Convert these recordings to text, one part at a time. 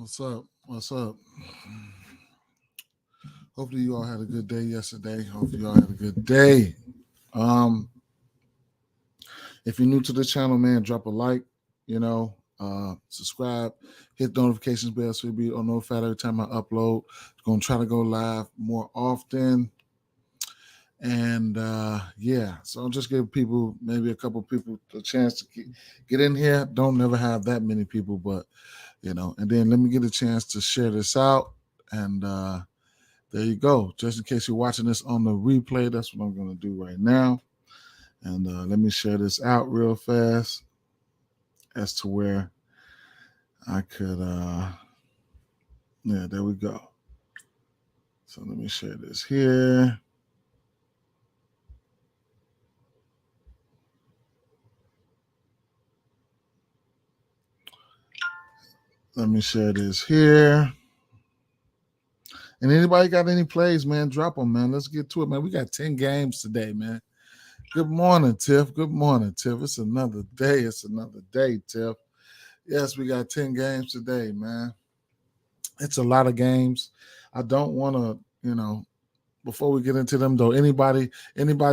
What's up? What's up? Hopefully you all had a good day yesterday. Hopefully you all had a good day. Um, if you're new to the channel, man, drop a like, subscribe, hit the notifications bell so you'll be notified every time I upload. Gonna try to go live more often. And yeah, so I'll just give people, maybe a couple people, a chance to get in here. Don't never have that many people, but and then let me get a chance to share this out. And there you go. Just in case you're watching this on the replay, that's what I'm going to do right now. And let me share this out real fast as to where I could, yeah, there we go. So let me share this here. Let me share this here. And anybody got any plays, man, drop them, man. Let's get to it, man. We got 10 games today, man. Good morning, Tiff. Good morning, Tiff. It's another day. It's another day, Tiff. Yes, we got 10 games today, man. It's a lot of games. I don't want to, before we get into them though, anybody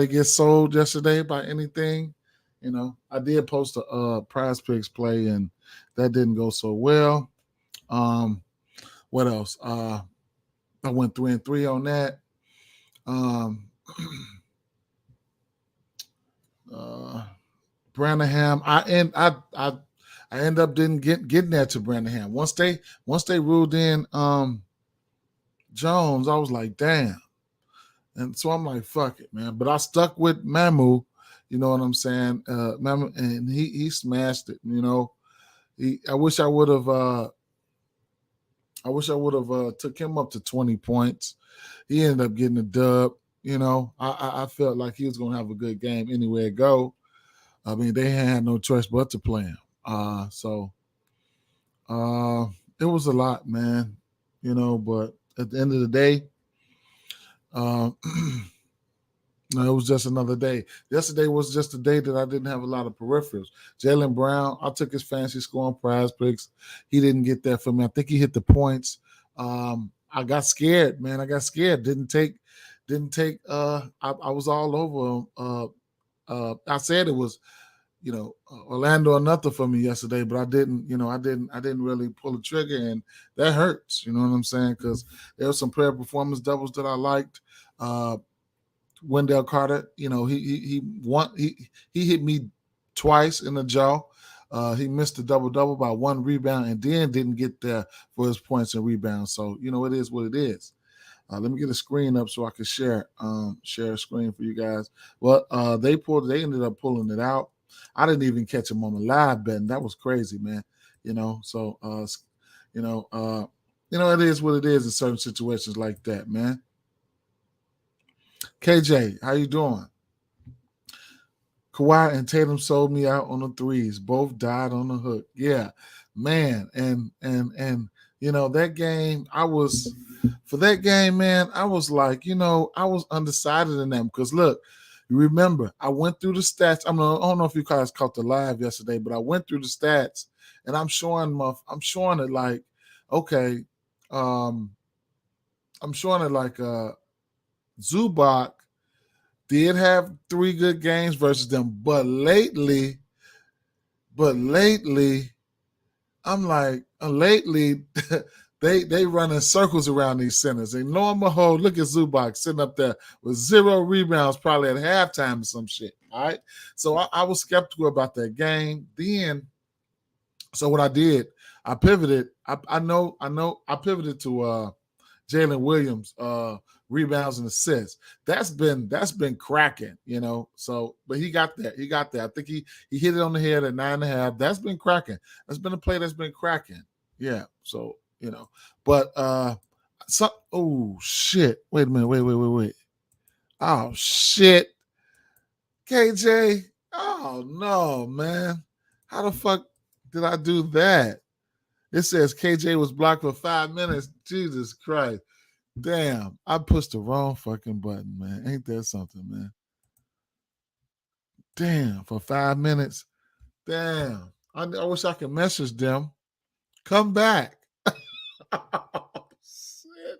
get sold yesterday by anything? I did post a PrizePicks play and that didn't go so well. What else? I went 3-3 on that. Branham, I end up didn't getting that to Branham. Once they ruled in Jones, I was like, damn. And so I'm like, fuck it, man. But I stuck with Mamu, you know what I'm saying? Mamu, and he smashed it, I wish I would have took him up to 20 points. He ended up getting a dub. I felt like he was gonna have a good game anywhere it go. I mean, they had no choice but to play him. So it was a lot, man. But at the end of the day, no, it was just another day. Yesterday was just a day that I didn't have a lot of peripherals. Jaylen Brown, I took his fancy score on PrizePicks. He didn't get that for me. I think he hit the points. I got scared, man. I got scared. Didn't take. I was all over him. I said it was, Orlando or nothing for me yesterday, but I didn't. I didn't really pull the trigger, and that hurts. You know what I'm saying? Because there were some player performance doubles that I liked. Wendell Carter, he hit me twice in the jaw. He missed the double by one rebound and then didn't get there for his points and rebounds. So it is what it is. Let me get a screen up so I can share a screen for you guys. Well, they ended up pulling it out. I didn't even catch them on the live betting. That was crazy, man. So it is what it is in certain situations like that, man. KJ, how you doing? Kawhi and Tatum sold me out on the threes. Both died on the hook. Yeah, man. And that game, for that game, man, I was like, I was undecided in them because look, you remember, I went through the stats. I don't know if you guys caught the live yesterday, but I went through the stats and I'm showing it like, okay, I'm showing it like Zubac did have 3 good games versus them, but lately, I'm like, lately they running circles around these centers. And lo and behold, look at Zubac sitting up there with 0 rebounds, probably at halftime or some shit. All right, so I was skeptical about that game. Then, so what I did, I pivoted. I pivoted to Jalen Williams rebounds and assists. That's been cracking, So, but he got that. I think he hit it on the head at 9.5. That's been cracking. That's been a play that's been cracking. Yeah. So, but oh shit. Wait a minute. Wait. Oh shit. KJ. Oh no, man. How the fuck did I do that? It says KJ was blocked for 5 minutes. Jesus Christ. Damn, I pushed the wrong fucking button, man. Ain't that something, man? Damn, for 5 minutes. Damn. I wish I could message them. Come back. Shit.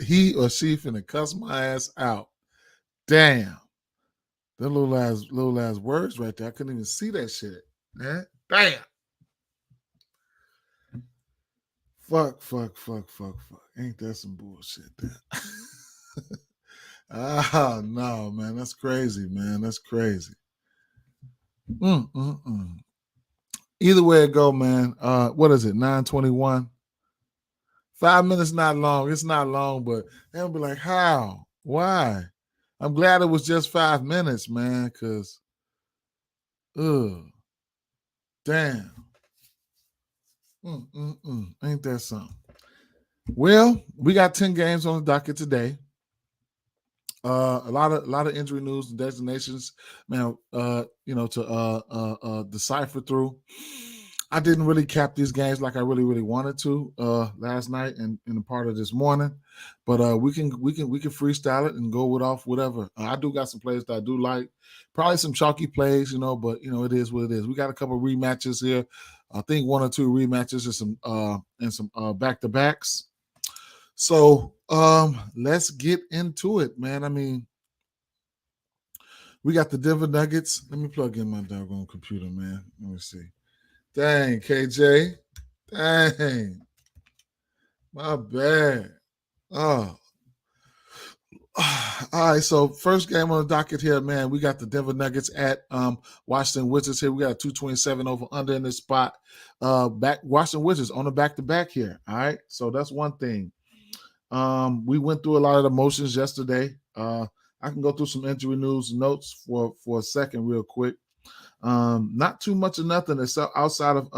He or she finna cuss my ass out. Damn. The little ass words right there. I couldn't even see that shit. Man. Damn. Fuck. Ain't that some bullshit there? No, man. That's crazy, man. That's crazy. Either way it go, man. What is it? 9:21. 5 minutes not long. It's not long, but they'll be like, how? Why? I'm glad it was just 5 minutes, man, because damn. Ain't that something? Well, we got 10 games on the docket today. A lot of injury news and designations, man. To decipher through. I didn't really cap these games like I really wanted to last night and in a part of this morning, but we can freestyle it and go off whatever. I do got some plays that I do like, probably some chalky plays, but it is what it is. We got a couple rematches here. I think 1 or 2 rematches and some back to backs. So let's get into it, man. I mean, we got the Denver Nuggets. Let me plug in my doggone computer, man. Let me see. Dang, KJ. Dang. My bad. Oh. All right, so first game on the docket here, man. We got the Denver Nuggets at Washington Wizards here. We got a 227 over under in this spot. Washington Wizards on the back-to-back here. All right, so that's one thing. We went through a lot of the motions yesterday. I can go through some injury news notes for a second real quick. Not too much of nothing except outside of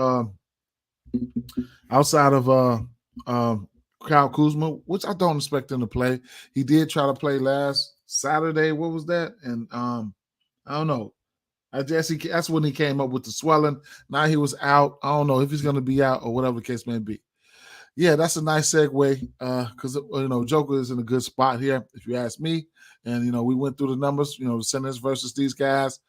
Kyle Kuzma, which I don't expect him to play. He did try to play last Saturday. What was that? And I don't know. I guess that's when he came up with the swelling. Now he was out. I don't know if he's going to be out or whatever the case may be. Yeah, that's a nice segue because Joker is in a good spot here, if you ask me. And we went through the numbers. The Senators versus these guys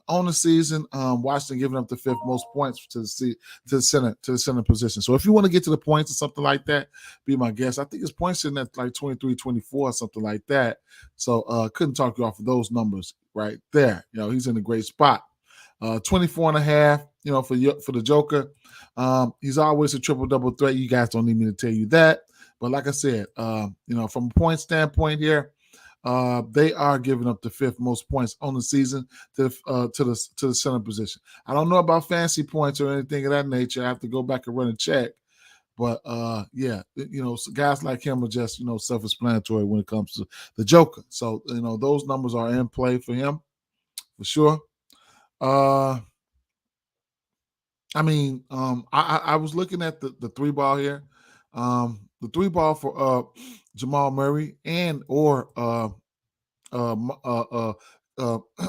on the season. Washington giving up the 5th most points to the center position. So if you want to get to the points or something like that, be my guest. I think his points sitting at like 23, 24 or something like that. So couldn't talk you off of those numbers right there. He's in a great spot. 24 and a half. For the Joker. He's always a triple-double threat. You guys don't need me to tell you that. But like I said, from a point standpoint here, they are giving up the 5th most points on the season to the center position. I don't know about fancy points or anything of that nature. I have to go back and run a check. But so guys like him are just self-explanatory when it comes to the Joker. So those numbers are in play for him for sure. I was looking at the 3-ball here. The 3-ball for Jamal Murray and or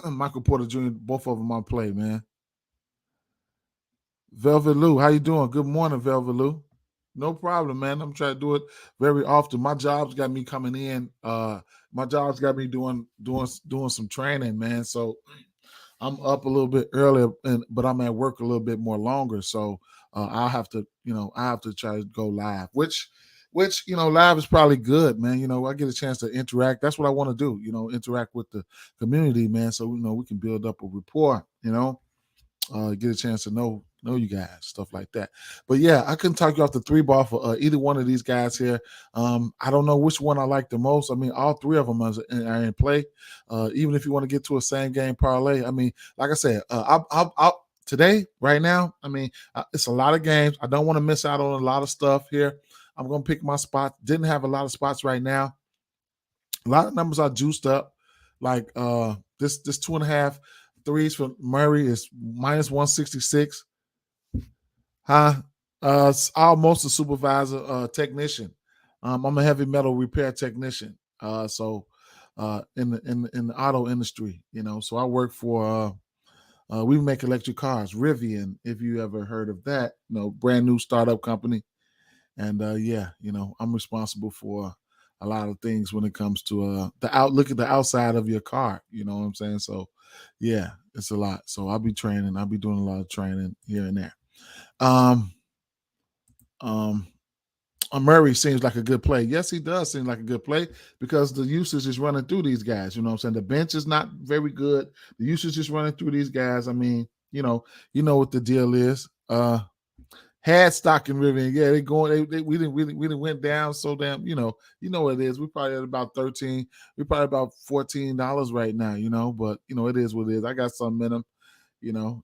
Michael Porter Jr. Both of them on play, man. Velvet Lou, how you doing? Good morning, Velvet Lou. No problem, man. I'm trying to do it very often. My job's got me coming in. My job's got me doing some training, man. So I'm up a little bit earlier, but I'm at work a little bit more longer. So I'll have to, try to go live, which live is probably good, man. I get a chance to interact. That's what I want to do, interact with the community, man. So, we can build up a rapport, get a chance to know you guys, stuff like that. But yeah, I couldn't talk you off the 3-ball for either one of these guys here. I don't know which one I like the most. I mean, all 3 of them are in play. Even if you want to get to a same game parlay, I mean, like I said, I'll today, right now, I mean, it's a lot of games. I don't want to miss out on a lot of stuff here. I'm going to pick my spot. Didn't have a lot of spots right now. A lot of numbers are juiced up. Like this 2.5 threes for Murray is minus 166. Almost a supervisor technician. I'm a heavy metal repair technician. So in the auto industry, so I work for we make electric cars, Rivian, if you ever heard of that, brand new startup company. And I'm responsible for a lot of things when it comes to look at the outside of your car. You know what I'm saying? So yeah, it's a lot. So I'll be doing a lot of training here and there. Murray seems like a good play. Yes, he does seem like a good play because the usage is running through these guys. You know what I'm saying? The bench is not very good. The usage is running through these guys. I mean, you know what the deal is. Had stock in Rivian, yeah, they going. We didn't went down so damn. You know what it is. We probably at about 13. We probably about $14 right now. But it is what it is. I got some in them.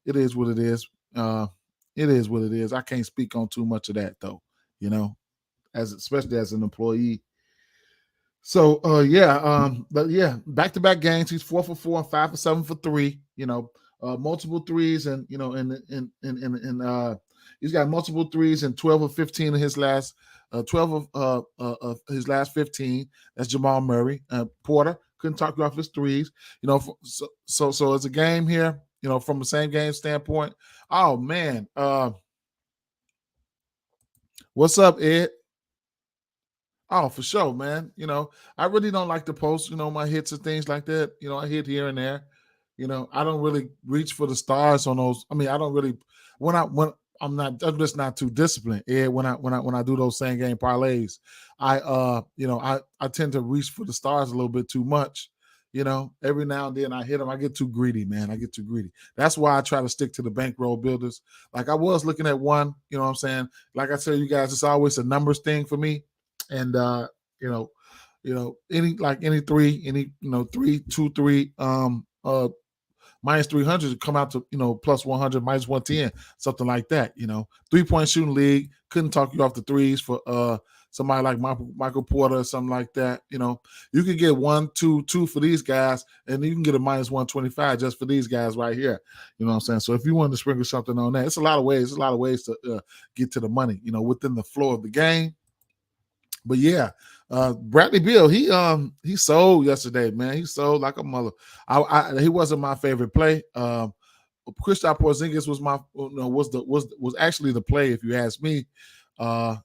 It is what it is. It is what it is. I can't speak on too much of that though. Especially as an employee. So but yeah, back-to-back games. He's 4 for 4 and 5 for 7 for 3. Multiple threes and he's got multiple threes and 12 of 15 in his last 12 of his last 15. That's Jamal Murray. Porter couldn't talk you off his threes. So it's a game here. From the same game standpoint. Oh man, what's up, Ed? Oh, for sure, man. I really don't like to post, my hits and things like that. I hit here and there. I don't really reach for the stars on those. I mean, I don't really when I'm just not too disciplined. Yeah, when I do those same game parlays, I tend to reach for the stars a little bit too much. Every now and then I hit them. I get too greedy, man. I get too greedy. That's why I try to stick to the bankroll builders. Like I was looking at one, you know what I'm saying? Like I tell you guys, it's always a numbers thing for me. And any three, 3, 2, 3, minus 300 come out to plus 100, minus 110, something like that. 3-point shooting league, couldn't talk you off the threes for somebody like Michael Porter or something like that. You could get 1, 2, 2 for these guys, and you can get a minus 125 just for these guys right here. You know what I'm saying? So if you wanted to sprinkle something on that, it's a lot of ways. There's a lot of ways to get to the money. Within the flow of the game. But yeah, Bradley Beal, he sold yesterday, man. He sold like a mother. He wasn't my favorite play. Kristaps Porzingis was actually the play if you ask me. I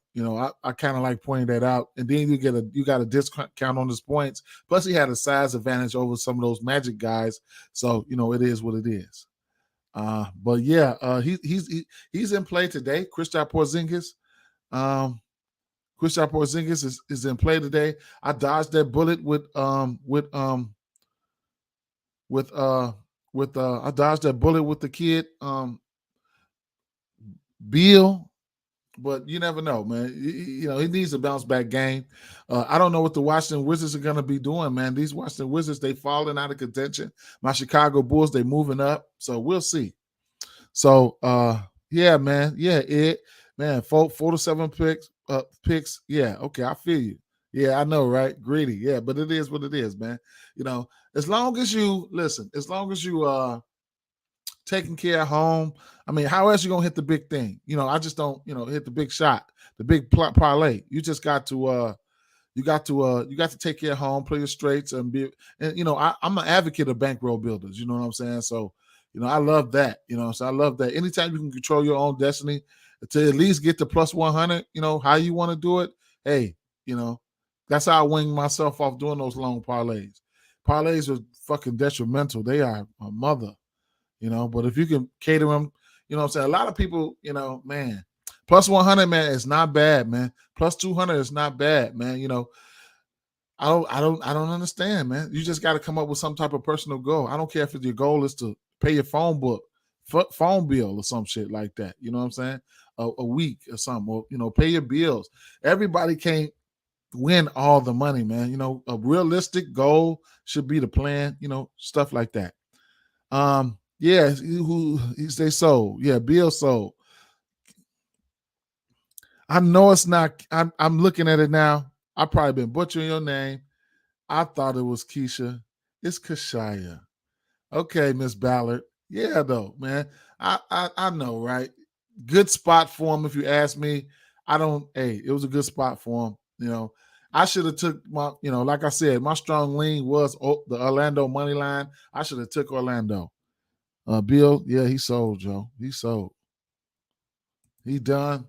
kind of like pointing that out, and then you got a discount on his points. Plus, he had a size advantage over some of those Magic guys. So it is what it is. But yeah, he's in play today. Kristaps Porzingis. Kristaps Porzingis is in play today. I dodged that bullet I dodged that bullet with the kid Beal, but you never know, man. He needs a bounce back game. I don't know what the Washington Wizards are going to be doing, man. These Washington Wizards, they falling out of contention. My Chicago Bulls, they moving up, so we'll see. So yeah, man, yeah, man, 4 to 7 picks. Yeah, okay, I feel you. Yeah, I know, right? Greedy, yeah, but it is what it is, man. As long as you listen, as long as you taking care of home. I mean, how else you gonna hit the big thing? I just don't, hit the big shot, the big parlay. You just got to you got to take care of home, play your straights, and I'm an advocate of bankroll builders. You know what I'm saying? So, I love that. So I love that. Anytime you can control your own destiny to at least get to plus 100, how you want to do it. Hey, that's how I wing myself off doing those long parlays. Parlays are fucking detrimental. They are a mother. But if you can cater them, what I'm saying? A lot of people, man, plus 100, man, is not bad, man. Plus 200 is not bad, man. I don't understand, man. You just got to come up with some type of personal goal. I don't care if your goal is to pay your phone bill or some shit like that. You know what I'm saying? A week or something, or pay your bills. Everybody can't win all the money, man. A realistic goal should be the plan. Stuff like that. Yeah, he say sold. Yeah, Bill sold. I know it's not. I'm looking at it now. I've probably been butchering your name. I thought it was Keisha. It's Kashaya. Okay, Miss Ballard. Yeah, though, man. I know, right? Good spot for him, if you ask me. It was a good spot for him. I should have took my, like I said, my strong lean was the Orlando money line. I should have took Orlando. Bill, yeah, he sold, Joe. He sold. He done.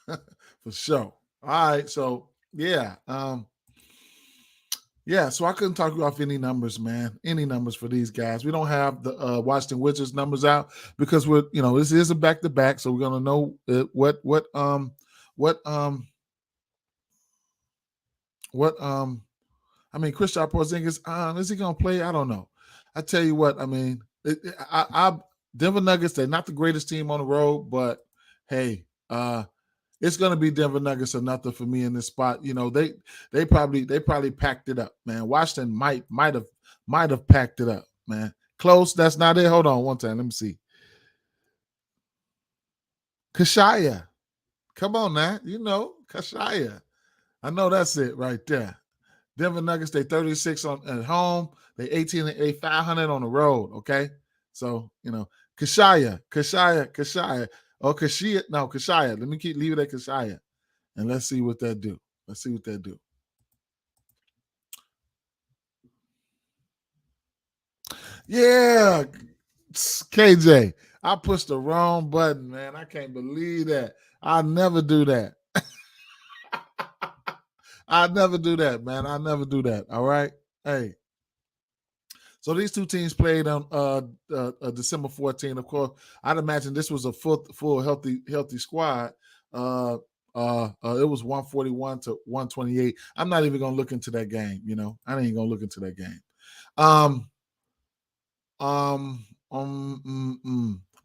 For sure. All right. So yeah. Yeah, so I couldn't talk you off any numbers, man. Any numbers for these guys. We don't have the Washington Wizards numbers out because this is a back to back, so we're gonna know what I mean, Kristaps Porzingis, is he gonna play? I don't know. I tell you what, I mean, Denver Nuggets, they're not the greatest team on the road, but hey, it's gonna be Denver Nuggets or nothing for me in this spot. They probably packed it up, man. Washington might have packed it up, man. Close. That's not it. Hold on one time. Let me see. Kashaya. Come on now. Kashaya. I know that's it right there. Denver Nuggets, they 36 at home. They 18 and 8, 500 on the road. Okay. So, Kashaya. Oh, Kashia. No, Kashaya. Let me leave it at Kashaya. And let's see what that do. Yeah, KJ. I pushed the wrong button, man. I can't believe that. I never do that. I never do that, man. I never do that. All right. Hey. So these two teams played on December 14th. Of course, I'd imagine this was a full healthy squad. It was 141 to 128. I'm not even gonna look into that game. I ain't gonna look into that game. On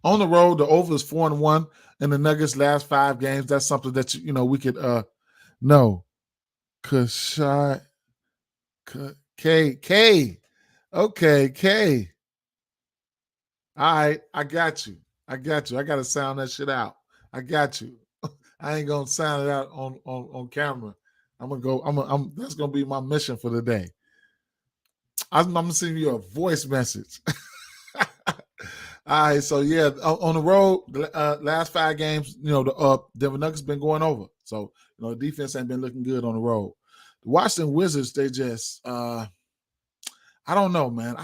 the road, the over is 4-1 in the Nuggets' last 5 games. That's something that we could know. Kashai K. Okay, K. All right, I got you. I got to sound that shit out. I got you. I ain't gonna sound it out on camera. I'm gonna go. That's gonna be my mission for the day. I'm gonna send you a voice message. All right, so yeah, on the road, last 5 games, the Denver Nuggets been going over. So the defense ain't been looking good on the road. The Washington Wizards, they just, I don't know, man.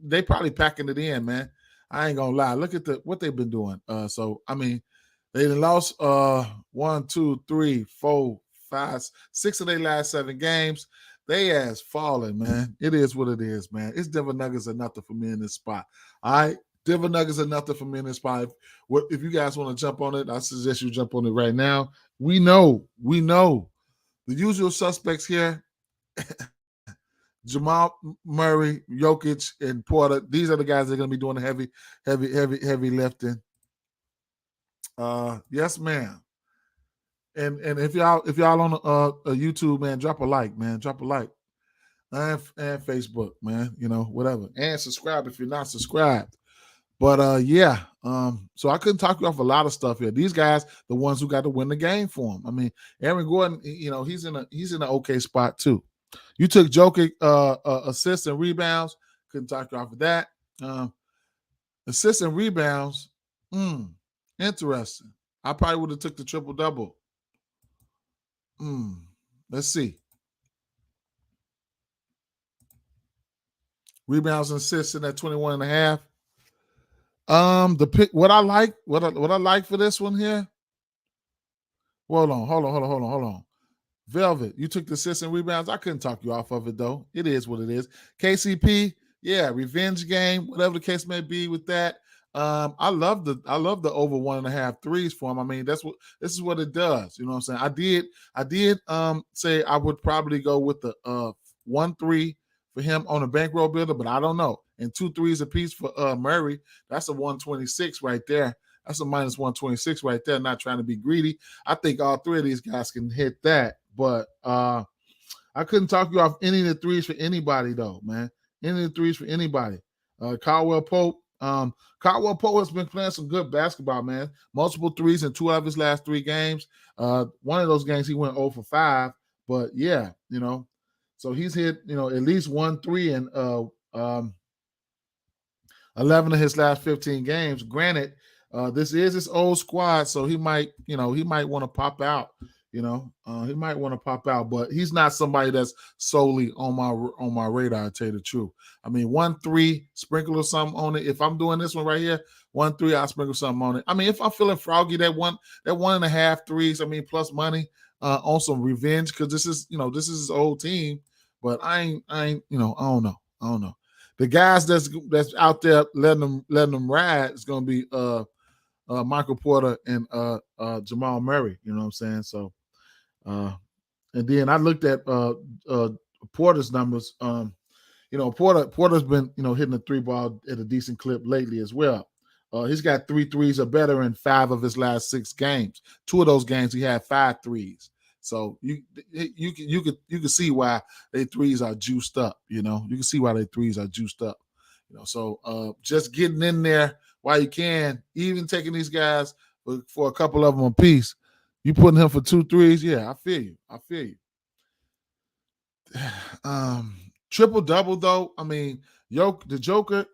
They probably packing it in, man. I ain't gonna lie. Look at what they've been doing. So I mean, they lost 1, 2, 3, 4, 5, 6 of their last 7 games. They ass falling, man. It is what it is, man. It's Denver Nuggets are nothing for me in this spot. All right. Denver Nuggets are nothing for me in this spot. If you guys want to jump on it, I suggest you jump on it right now. We know the usual suspects here. Jamal Murray, Jokic, and Porter. These are the guys that are going to be doing the heavy lifting. Yes, ma'am. And if y'all on a YouTube, man, drop a like, man. Drop a like. And Facebook, man. Whatever. And subscribe if you're not subscribed. But yeah, so I couldn't talk you off a lot of stuff here. These guys, the ones who got to win the game for him. I mean, Aaron Gordon, he's in an okay spot too. You took Jokic assists and rebounds. Couldn't talk you off of that. Assists and rebounds. Interesting. I probably would have took the triple double. Let's see. Rebounds and assists in at 21 and a half. The pick. What I like for this one here. Hold on. Velvet, you took the assists and rebounds. I couldn't talk you off of it though. It is what it is. KCP, yeah, revenge game, whatever the case may be with that. I love the over 1.5 threes for him. I mean, this is what it does. You know what I'm saying? I did say I would probably go with the 1-3 for him on a bankroll builder, but I don't know. And 2 threes apiece for Murray. That's a 126 right there. That's a minus 126 right there. Not trying to be greedy. I think all 3 of these guys can hit that. But I couldn't talk you off any of the threes for anybody, though, man. Any of the threes for anybody. Caldwell Pope. Caldwell Pope has been playing some good basketball, man. Multiple threes in 2 of his last 3 games. One of those games he went 0 for 5. But yeah, so he's hit, at least 1-3 in 11 of his last 15 games. Granted, this is his old squad, so he might want to pop out. He might want to pop out, but he's not somebody that's solely on my radar, to tell you the truth. I mean, 1-3, sprinkle or something on it. If I'm doing this one right here, 1-3, I'll sprinkle something on it. I mean, if I'm feeling froggy, that 1.5 threes, I mean, plus money on some revenge, because this is his old team. But I ain't, I don't know. The guys that's out there letting them ride is gonna be Michael Porter and Jamal Murray. You know what I'm saying? So and then I looked at Porter's numbers. Porter's been hitting the three ball at a decent clip lately as well. He's got 3 threes or better in 5 of his last 6 games. 2 of those games he had 5 threes. So you can see why their threes are juiced up. You can see why their threes are juiced up. So just getting in there while you can, even taking these guys for a couple of them a piece. You putting him for 2 threes? Yeah, I feel you. Triple double though. I mean, the Joker.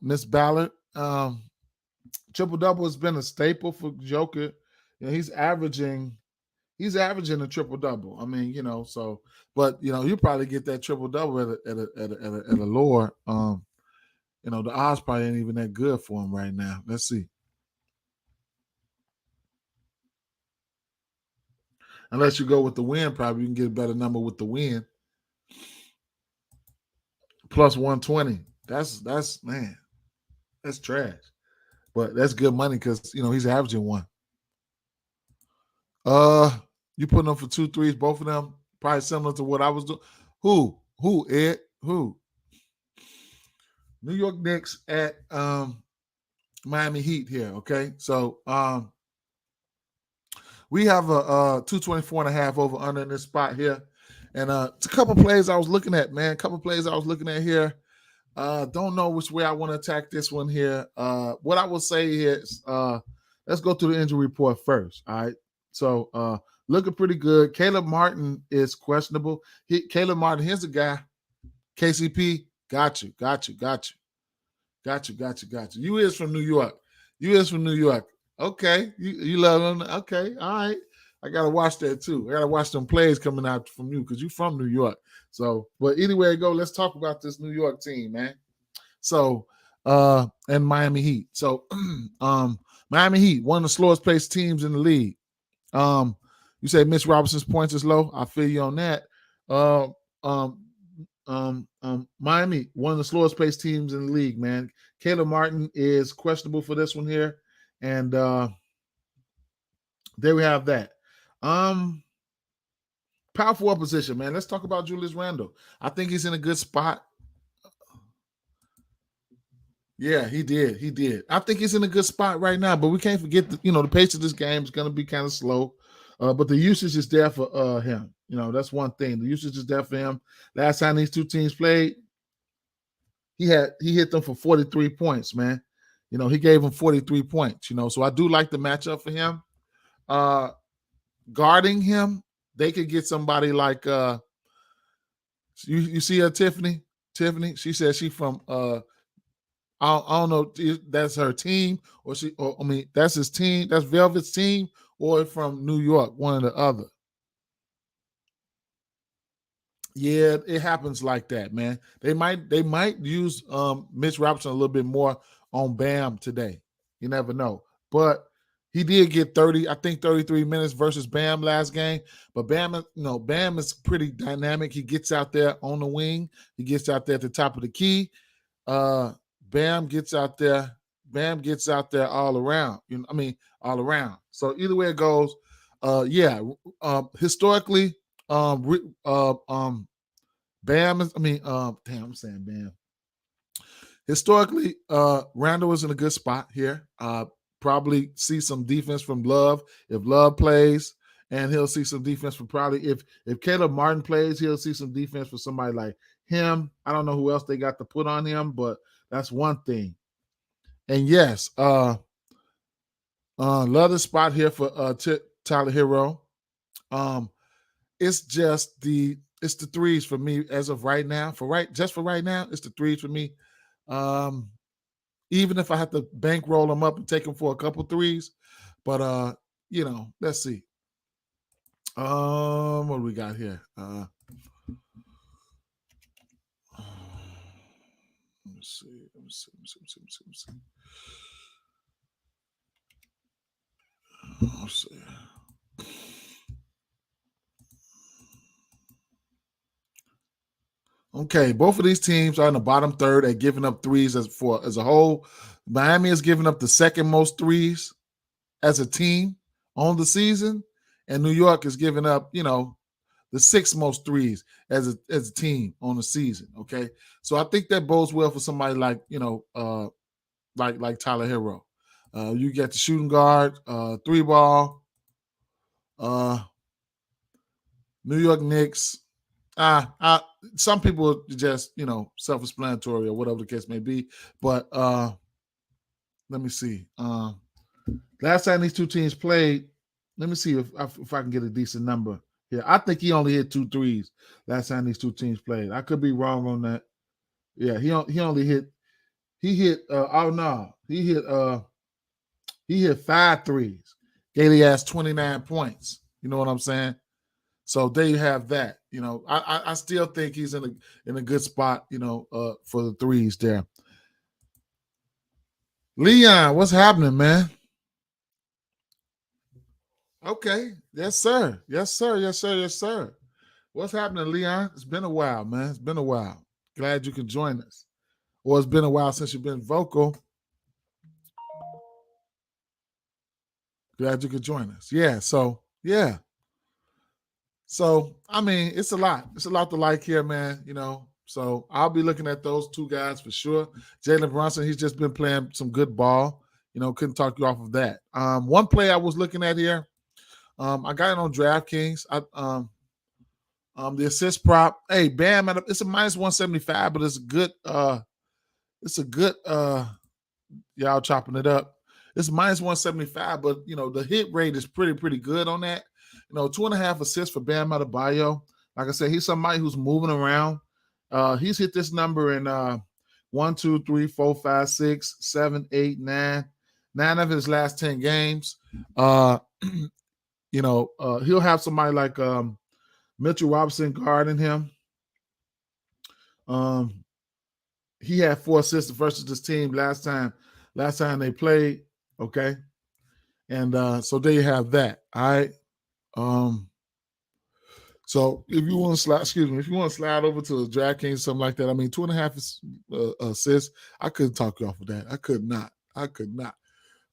Miss Ballard. Triple double has been a staple for Joker. He's averaging a triple double. I mean, so but you probably get that triple double at a lower. The odds probably ain't even that good for him right now. Let's see. Unless you go with the win, probably you can get a better number with the win. Plus 120. That's man. That's trash. But that's good money because he's averaging 1. You putting them for 2 threes, both of them, probably similar to what I was doing. Who, Ed? Who? New York Knicks at Miami Heat here, okay? So we have a 224.5 over under in this spot here. And it's a couple plays I was looking at, man. A couple plays I was looking at here. Don't know which way I want to attack this one here. What I will say is let's go through the injury report first. All right. So looking pretty good. Caleb Martin is questionable. Caleb Martin, here's the guy. KCP, got you. You is from New York. Okay. You love him. Okay. All right. I gotta watch that too. I gotta watch them plays coming out from you because you're from New York. So, but anyway, let's talk about this New York team, man. So, and Miami Heat. So, Miami Heat, one of the slowest paced teams in the league. You say Mitch Robinson's points is low. I feel you on that. Miami, one of the slowest paced teams in the league, man. Caleb Martin is questionable for this one here. And there we have that. Power forward position, man. Let's talk about Julius Randle. I think he's in a good spot. Yeah, he did. I think he's in a good spot right now, but we can't forget the pace of this game is going to be kind of slow. But the usage is there for him. That's one thing. The usage is there for him. Last time these two teams played, he hit them for 43 points, man. He gave them 43 points, so I do like the matchup for him. Guarding him, they could get somebody like you see her, Tiffany, she said she from I don't know if that's her team or that's his team, that's Velvet's team, or from New York, one or the other. Yeah, it happens like that, man. They might use Mitch Robinson a little bit more on Bam today. You never know. But he did get 33 minutes versus Bam last game. But Bam is pretty dynamic. He gets out there on the wing. He gets out there at the top of the key. Bam gets out there all around. All around. So either way it goes, historically, Bam is. I'm saying Bam. Historically, Randall is in a good spot here. Probably see some defense from Love if Love plays, and he'll see some defense from probably if Caleb Martin plays, he'll see some defense for somebody like him. I don't know who else they got to put on him, but that's one thing. And yes, love the spot here for Tyler Hero. It's just the threes for me as of right now. For right now, it's the threes for me. Even if I have to bankroll them up and take them for a couple threes, but let's see. What do we got here? Let me see. Let's see. Okay, both of these teams are in the bottom third at giving up threes as a whole. Miami is giving up the second most threes as a team on the season, and New York is giving up, the sixth most threes as a team on the season. Okay, so I think that bodes well for somebody like like Tyler Hero. You get the shooting guard, three ball, New York Knicks. Some people just self-explanatory or whatever the case may be, but let me see. Last time these two teams played, let me see if I can get a decent number here. I think he only hit 2 threes last time these two teams played. I could be wrong on that. Yeah, he only hit. He hit. Oh no, he hit 5 threes. Gailey has 29 points. You know what I'm saying? So there you have that. I still think he's in a good spot. For the threes there. Leon, what's happening, man? Okay. Yes, sir. Yes, sir. Yes, sir. Yes, sir. What's happening, Leon? It's been a while, man. It's been a while. Glad you can join us. Or it's been a while since you've been vocal. Glad you could join us. Yeah. So, yeah. So, I mean, it's a lot. It's a lot to like here, man. So I'll be looking at those two guys for sure. Jalen Brunson, he's just been playing some good ball. Couldn't talk you off of that. One play I was looking at here, I got it on DraftKings. The assist prop. Hey, Bam, it's a minus 175, but it's a good y'all chopping it up. It's minus 175, but the hit rate is pretty good on that. 2.5 assists for Bam Adebayo. Like I said, he's somebody who's moving around. He's hit this number in 1, 2, 3, 4, 5, 6, 7, 8, 9. 9 of his last 10 games. He'll have somebody like Mitchell Robinson guarding him. He had 4 assists versus this team last time they played. Okay. And so there you have that. All right. So if you want to slide over to DraftKings, something like that, I mean, 2.5 assists, I couldn't talk you off of that. I could not.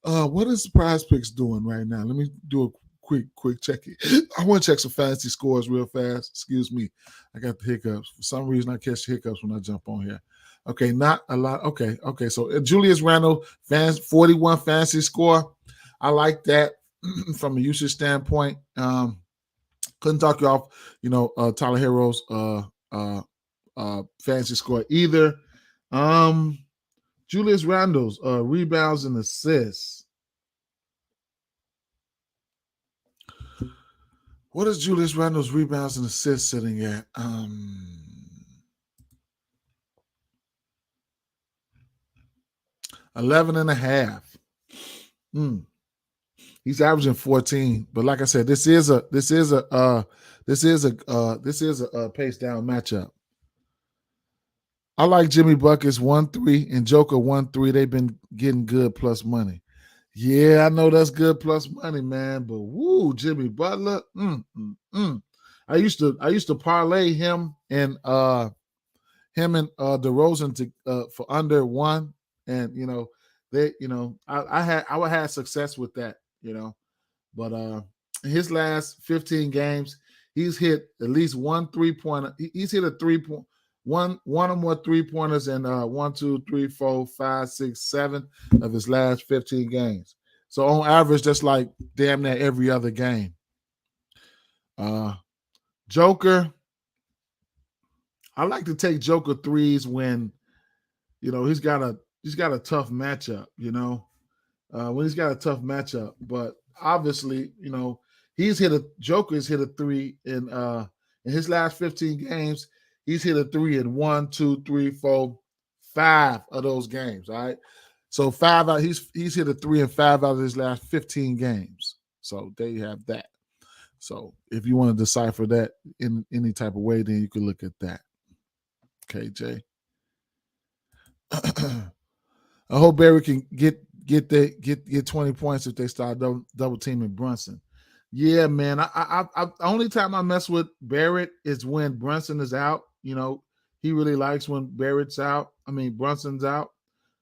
What is PrizePicks doing right now? Let me do a quick check it. I want to check some fantasy scores real fast. Excuse me. I got the hiccups. For some reason, I catch hiccups when I jump on here. Okay, not a lot. Okay. So Julius Randle, 41 fantasy score. I like that from a usage standpoint. Couldn't talk you off, Tyler Hero's fantasy score either. Julius Randle's rebounds and assists. What is Julius Randle's rebounds and assists sitting at? 11.5. He's averaging 14, but like I said, this is a pace down matchup. I like Jimmy Buckets 1-3 and Joker 1-3. They've been getting good plus money. Yeah, I know that's good plus money, man. But woo, Jimmy Butler. I used to parlay him and DeRozan for under 1, and I would have success with that. But his last 15 games, he's hit at least 1 3-pointer. He's hit a 3-point, one or more 3-pointers in 1, 2, 3, 4, 5, 6, 7 of his last 15 games. So on average, that's like damn near every other game. Joker, I like to take Joker threes when he's got a tough matchup. When he's got a tough matchup, but obviously, Joker has hit a 3 in his last 15 games. He's hit a 3 in 1, 2, 3, 4, 5 of those games. All right. So he's hit a 3 in 5 out of his last 15 games. So there you have that. So if you want to decipher that in any type of way, then you can look at that. Okay, Jay. I hope Barry can get 20 points if they start double teaming Brunson. Yeah, man. I only time I mess with Barrett is when Brunson is out. He really likes when Brunson's out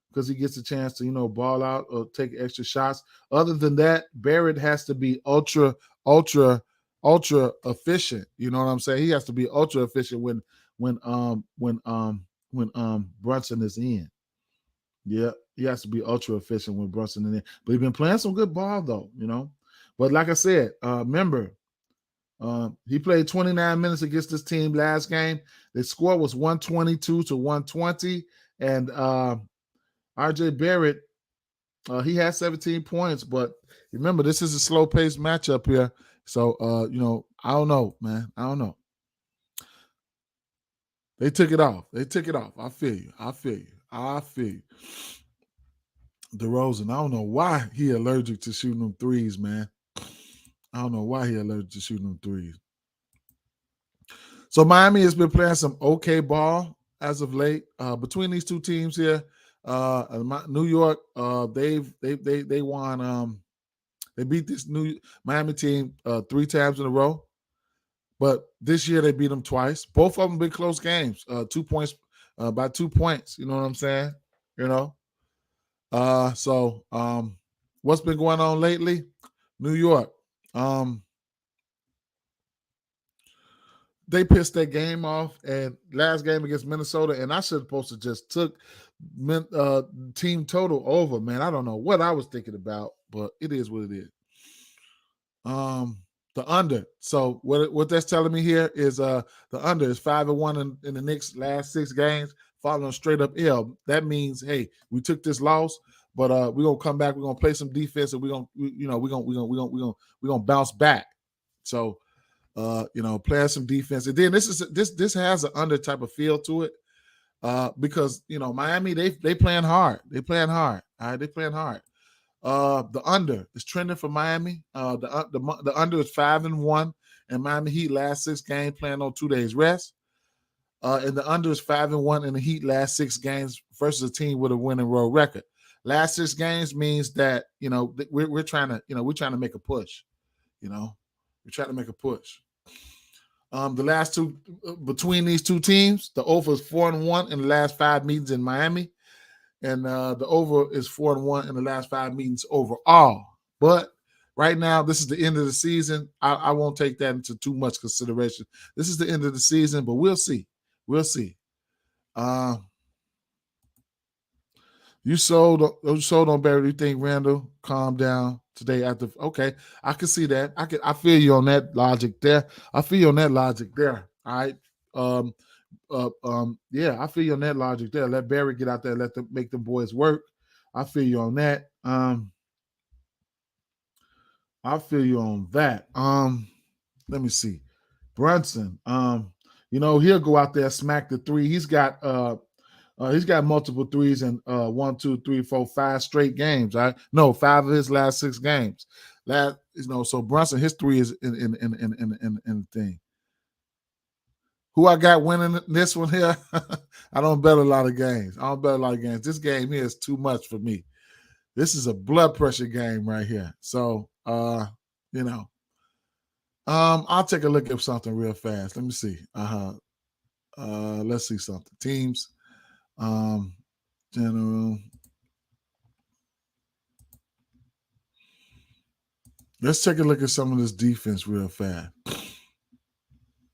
because he gets a chance to, ball out or take extra shots. Other than that, Barrett has to be ultra, ultra, ultra efficient. You know what I'm saying? He has to be ultra efficient when Brunson is in. Yeah, he has to be ultra efficient when Brunson is in. But he's been playing some good ball though. But like I said, remember, he played 29 minutes against this team last game. The score was 122 to 120. And RJ Barrett, he had 17 points. But remember, this is a slow-paced matchup here. So, I don't know, man. I don't know. They took it off. I feel you. DeRozan, I don't know why he allergic to shooting them threes, man. I don't know why he allergic to shooting them threes. So Miami has been playing some okay ball as of late. Between these two teams here, New York, they won. They beat this new Miami team 3 times in a row, but this year they beat them twice. Both of them been close games. 2 points by 2 points. You know what I'm saying? So what's been going on lately? New York. They pissed their game off, and last game against Minnesota, and I should have supposed to just took team total over, man. I don't know what I was thinking about, but it is what it is. The under. So what that's telling me here is the under is 5-1 in the Knicks' last 6 games, following straight up L. That means, hey, we took this loss, but we're gonna come back. We're gonna play some defense, and we're gonna bounce back. So. Playing some defense. And then this has an under type of feel to it. Because Miami, they playing hard. They playing hard. All right, they playing hard. The under is trending for Miami. The under is 5-1, and Miami Heat last 6 games playing on 2 days rest. And the under is 5-1 in the Heat last 6 games versus a team with a winning road record. Last 6 games means that we're trying to make a push. We're trying to make a push. The last 2 between these 2 teams, the over is 4-1 in the last 5 meetings in Miami, and the over is 4-1 in the last 5 meetings overall. But right now, this is the end of the season. I won't take that into too much consideration. This is the end of the season, but we'll see. We'll see. You sold on Barry. You think Randall calm down today after? Okay, I can see that. I feel you on that logic there. All right. Yeah, I feel you on that logic there. Let Barry get out there. Let them make the boys work. I feel you on that. I feel you on that. Let me see. Brunson. He'll go out there, smack the 3. He's got multiple threes in 1, 2, 3, 4, 5 straight games. Right? No, 5 of his last 6 games. So Brunson, his 3 is in the thing. Who I got winning this one here? I don't bet a lot of games. This game here is too much for me. This is a blood pressure game right here. So I'll take a look at something real fast. Let me see. Let's see something. Teams. General. Let's take a look at some of this defense real fast.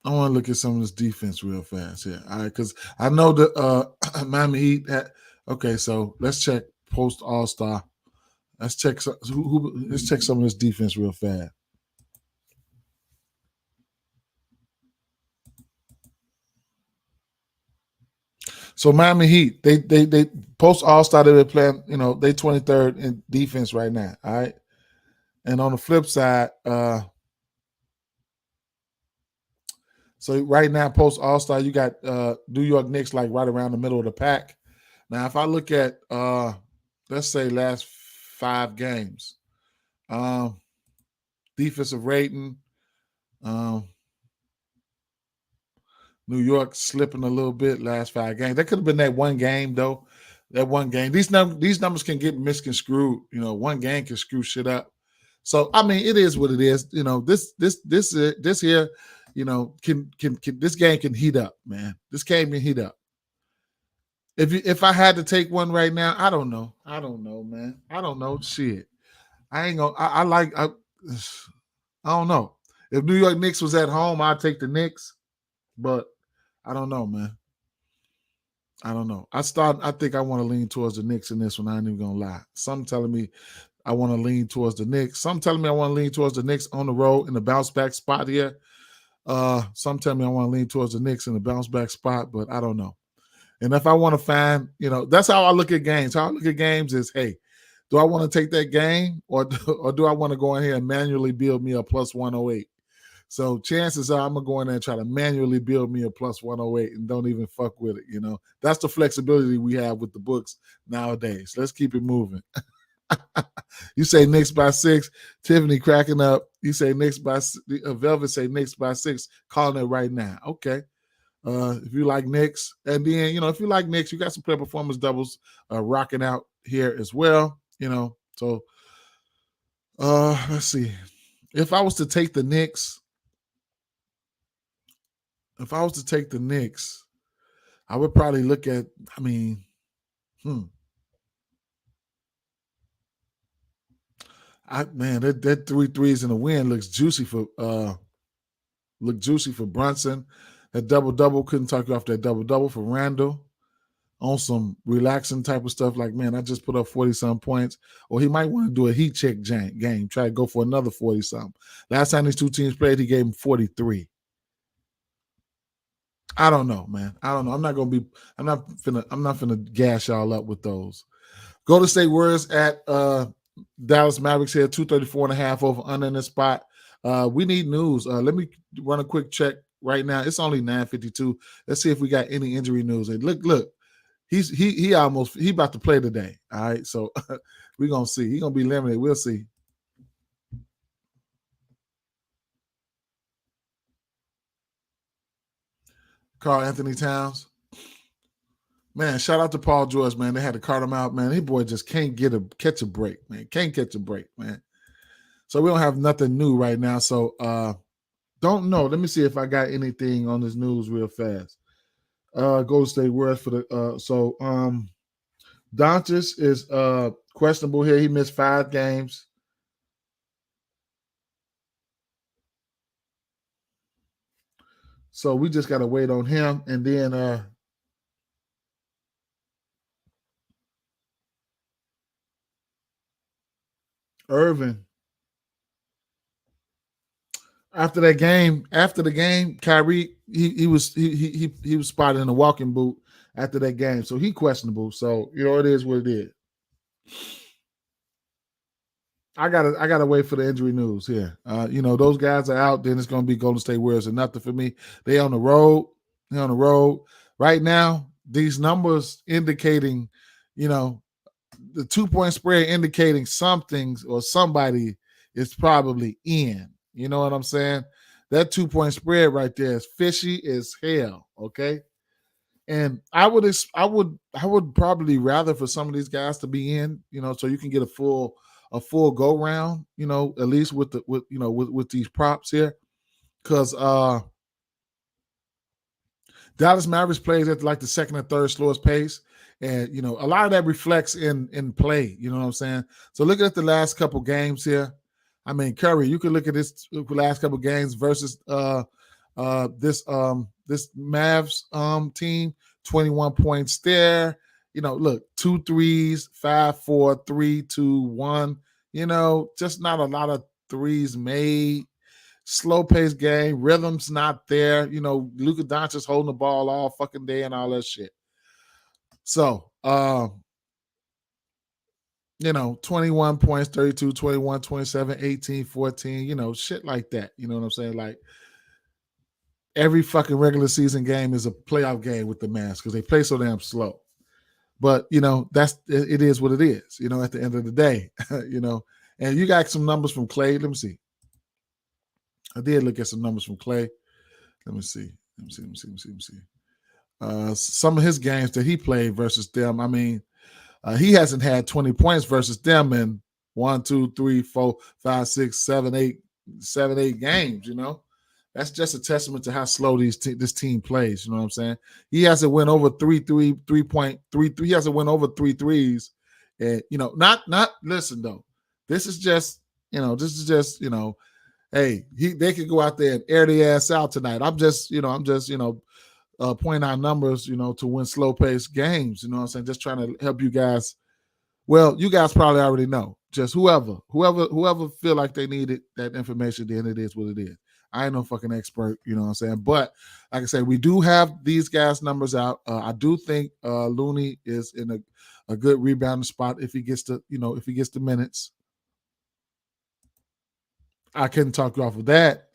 I want to look at some of this defense real fast here. All right, because I know that Miami Heat had. Okay, so let's check post All-Star. Let's check let's check some of this defense real fast. So Miami Heat, they post All-Star, they've been playing, they 23rd in defense right now. All right. And on the flip side, so right now, post All-Star, you got New York Knicks like right around the middle of the pack. Now, if I look at let's say last 5 games, defensive rating, New York slipping a little bit last 5 games. That could have been that one game, though. That one game. These numbers can get misconstrued. One game can screw shit up. So I mean, it is what it is. This here, can this game can heat up, man. This game can heat up. If I had to take one right now, I don't know. I don't know, man. I don't know. Shit. I ain't gonna I don't know. If New York Knicks was at home, I'd take the Knicks, but I don't know, man. I don't know. I think I want to lean towards the Knicks in this one. I ain't even gonna lie. Some telling me I want to lean towards the Knicks. Some telling me I want to lean towards the Knicks on the road in the bounce back spot here. Some tell me I want to lean towards the Knicks in the bounce back spot, but I don't know. And if I want to find, that's how I look at games. How I look at games is, hey, do I want to take that game or do I want to go in here and manually build me a plus 108? So chances are I'm going to go in there and try to manually build me a plus 108 and don't even fuck with it. That's the flexibility we have with the books nowadays. Let's keep it moving. You say Knicks by 6. Tiffany cracking up. You say Knicks by Velvet say Knicks by 6. Calling it right now. Okay. If you like Knicks, and then if you like Knicks, you got some player performance doubles rocking out here as well. So let's see. If I was to take the Knicks, I would probably look at. That 3 threes in the win looks juicy for Brunson. That double couldn't talk you off that double for Randall on some relaxing type of stuff. Like, man, I just put up 40-some points. Or he might want to do a heat check game, try to go for another 40-something. Last time these two teams played, he gave him 43. I don't know, man. I don't know. I'm not finna gas y'all up with those. Golden State Warriors at Dallas Mavericks here, 234.5 over under in this spot. We need news. Let me run a quick check right now. It's only 9:52. Let's see if we got any injury news. And look, he about to play today. All right, so we're gonna see. He's gonna be limited. We'll see. Karl Anthony Towns. Man, shout out to Paul George, man. They had to cart him out, man. His boy just can't catch a break, man. Can't catch a break, man. So we don't have nothing new right now. So don't know. Let me see if I got anything on this news real fast. Golden State Warriors for the Doncic is questionable here. He missed 5 games. So we just gotta wait on him. And then Irvin. After the game, Kyrie he was spotted in a walking boot after that game, so he questionable. So it is what it is. I gotta wait for the injury news here. Those guys are out. Then it's gonna be Golden State Warriors and nothing for me. They on the road. They're on the road right now. These numbers indicating, the 2-point spread indicating something or somebody is probably in. You know what I'm saying? That 2-point spread right there is fishy as hell. Okay, and I would probably rather for some of these guys to be in. So you can get a full go round. At least with these props here, because Dallas Mavericks plays at like the second or third slowest pace. And, a lot of that reflects in play. You know what I'm saying? So looking at the last couple games here, I mean, Curry, you can look at this last couple games versus this Mavs team, 21 points there. Look, 2 threes, 5, 4, 3, 2, 1. Just not a lot of threes made. Slow paced game, rhythm's not there. Luka Doncic holding the ball all fucking day and all that shit. So 21 points, 32, 21, 27, 18, 14, shit like that. You know what I'm saying? Like every fucking regular season game is a playoff game with the Mavs because they play so damn slow. But, it is what it is, at the end of the day, and you got some numbers from Clay. Let me see. I did look at some numbers from Clay. Let me see. Some of his games that he played versus them, I mean, he hasn't had 20 points versus them in 1, 2, 3, 4, 5, 6, 7, 8 games, That's just a testament to how slow this team plays. You know what I'm saying? He hasn't went over 3.33. He hasn't went over 3 threes. And not listen though. This is just, hey, they could go out there and air the ass out tonight. I'm just pointing out numbers, to win slow paced games. You know what I'm saying? Just trying to help you guys. Well, you guys probably already know. Just whoever feel like they needed that information, then it is what it is. I ain't no fucking expert, you know what I'm saying? But like I said, we do have these guys' numbers out. I do think Looney is in a good rebounding spot if he gets the minutes. I couldn't talk you off of that.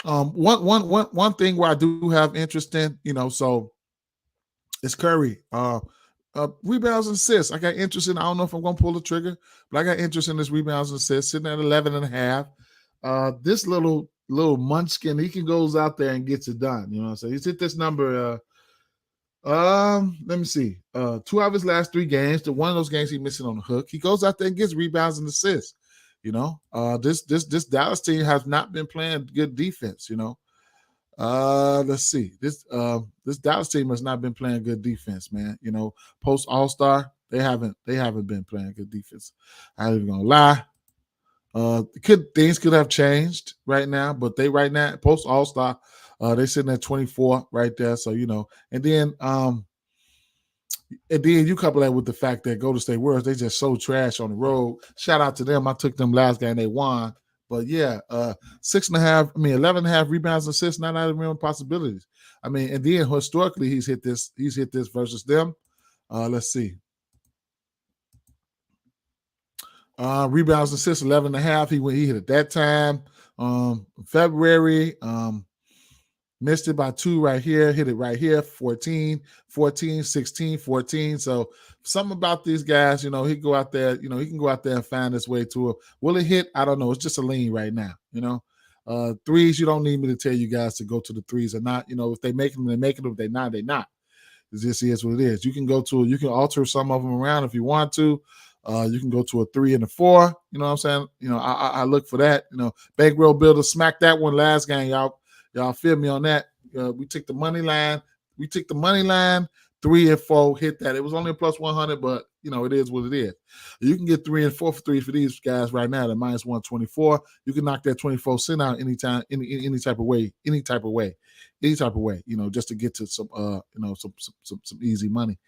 One thing where I do have interest in, so it's Curry. Rebounds and assists. I got interest in. I don't know if I'm going to pull the trigger, but I got interest in this rebounds and assists, sitting at 11.5. This little munchkin, he can goes out there and gets it done. You know what I'm saying? He's hit this number. Let me see. 2 of his last 3 games. One of those games he's missing on the hook. He goes out there and gets rebounds and assists. This Dallas team has not been playing good defense. Let's see. This Dallas team has not been playing good defense, man. Post All-Star, they haven't been playing good defense. I ain't even gonna lie. Things could have changed right now, but right now, post All-Star, they sitting at 24 right there. So, and then you couple that with the fact that Golden State Warriors, they just so trash on the road. Shout out to them. I took them last game, they won. But yeah, 11.5 rebounds and assists, not out of real possibilities. And then historically he's hit this versus them. Let's see. Rebounds and assists, 11.5. He hit it that time. February, missed it by 2 right here, hit it right here, 14, 16, 14. So something about these guys, he can go out there, and find his way to it. Will it hit? I don't know. It's just a lean right now, threes, you don't need me to tell you guys to go to the threes or not. If they make them, they make it. If they not, they not. It just is what it is. You can alter some of them around if you want to. You can go to a 3 and a 4. You know what I'm saying? I look for that. Bankroll Builder smacked that one last game, y'all. Y'all feel me on that? We took the money line. 3 and 4 hit that. It was only a plus 100, but it is what it is. You can get 3 and 4 for 3 for these guys right now at minus 124. You can knock that 24 cent out anytime, any type of way, just to get to some some easy money.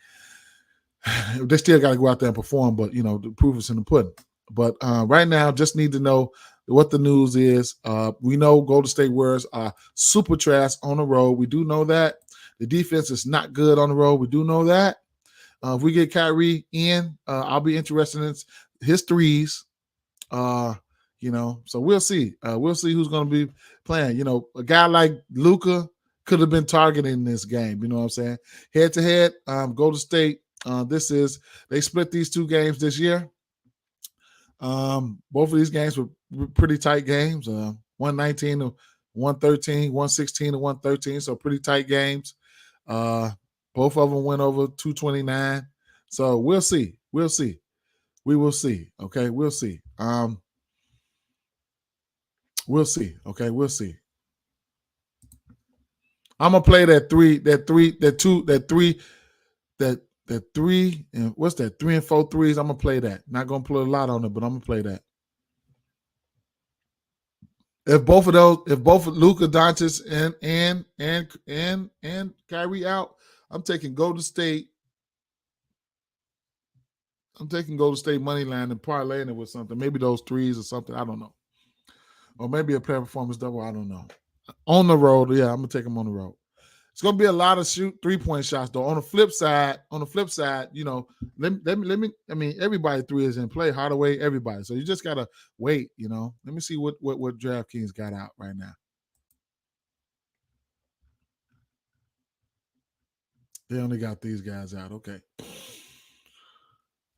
They still got to go out there and perform, but the proof is in the pudding. But right now, just need to know what the news is. We know Golden State Warriors are super trash on the road. We do know that. The defense is not good on the road. We do know that. If we get Kyrie in, I'll be interested in his threes. So we'll see. We'll see who's going to be playing. A guy like Luka could have been targeting this game. You know what I'm saying? Head to head, Golden State. They split these 2 games this year. Both of these games were pretty tight games. 119 to 113, 116 to 113. So pretty tight games. Both of them went over 229. So we'll see. We will see. Okay, we'll see. We'll see. Okay, we'll see. I'm gonna play that 3, and what's that? 3 and 4 threes. I'm gonna play that. Not gonna put a lot on it, but I'm gonna play that. If both Luka Doncic and Kyrie out, I'm taking Golden State. I'm taking Golden State money line and parlaying it with something. Maybe those threes or something. I don't know. Or maybe a player performance double. I don't know. On the road, yeah, I'm gonna take them on the road. It's gonna be a lot of 3-point shots though. On the flip side, everybody 3 is in play. Hardaway, everybody. So you just gotta wait. Let me see what DraftKings got out right now. They only got these guys out. Okay.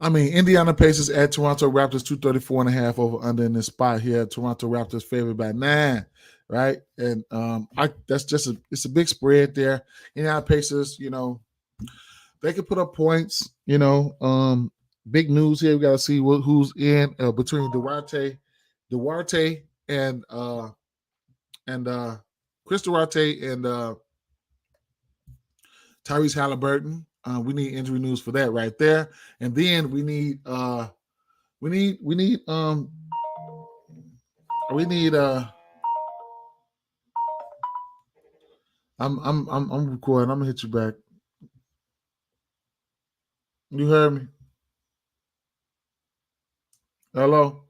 Indiana Pacers at Toronto Raptors 234.5 over under in this spot here. Toronto Raptors favored by 9. Right, and that's just it's a big spread there. Indiana Pacers, they can put up points. Big news here. We got to see who's in between Duarte Duarte and Chris Duarte and Tyrese Halliburton. We need injury news for that right there. And then we need I'm recording. I'm gonna hit you back. You heard me? Hello?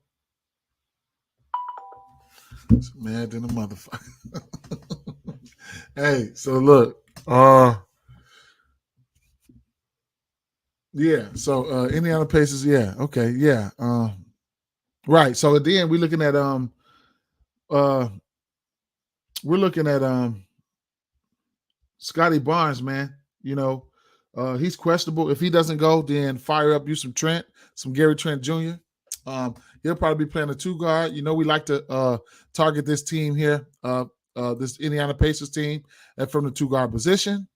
It's mad than a motherfucker. Hey, so look, yeah, so Indiana Pacers, yeah, okay, yeah. Right. So then we're looking at Scotty Barnes, man. He's questionable. If he doesn't go, then fire up you some Gary Trent Jr. He'll probably be playing a 2 guard. We like to target this team here, this Indiana Pacers team, from the 2 guard position.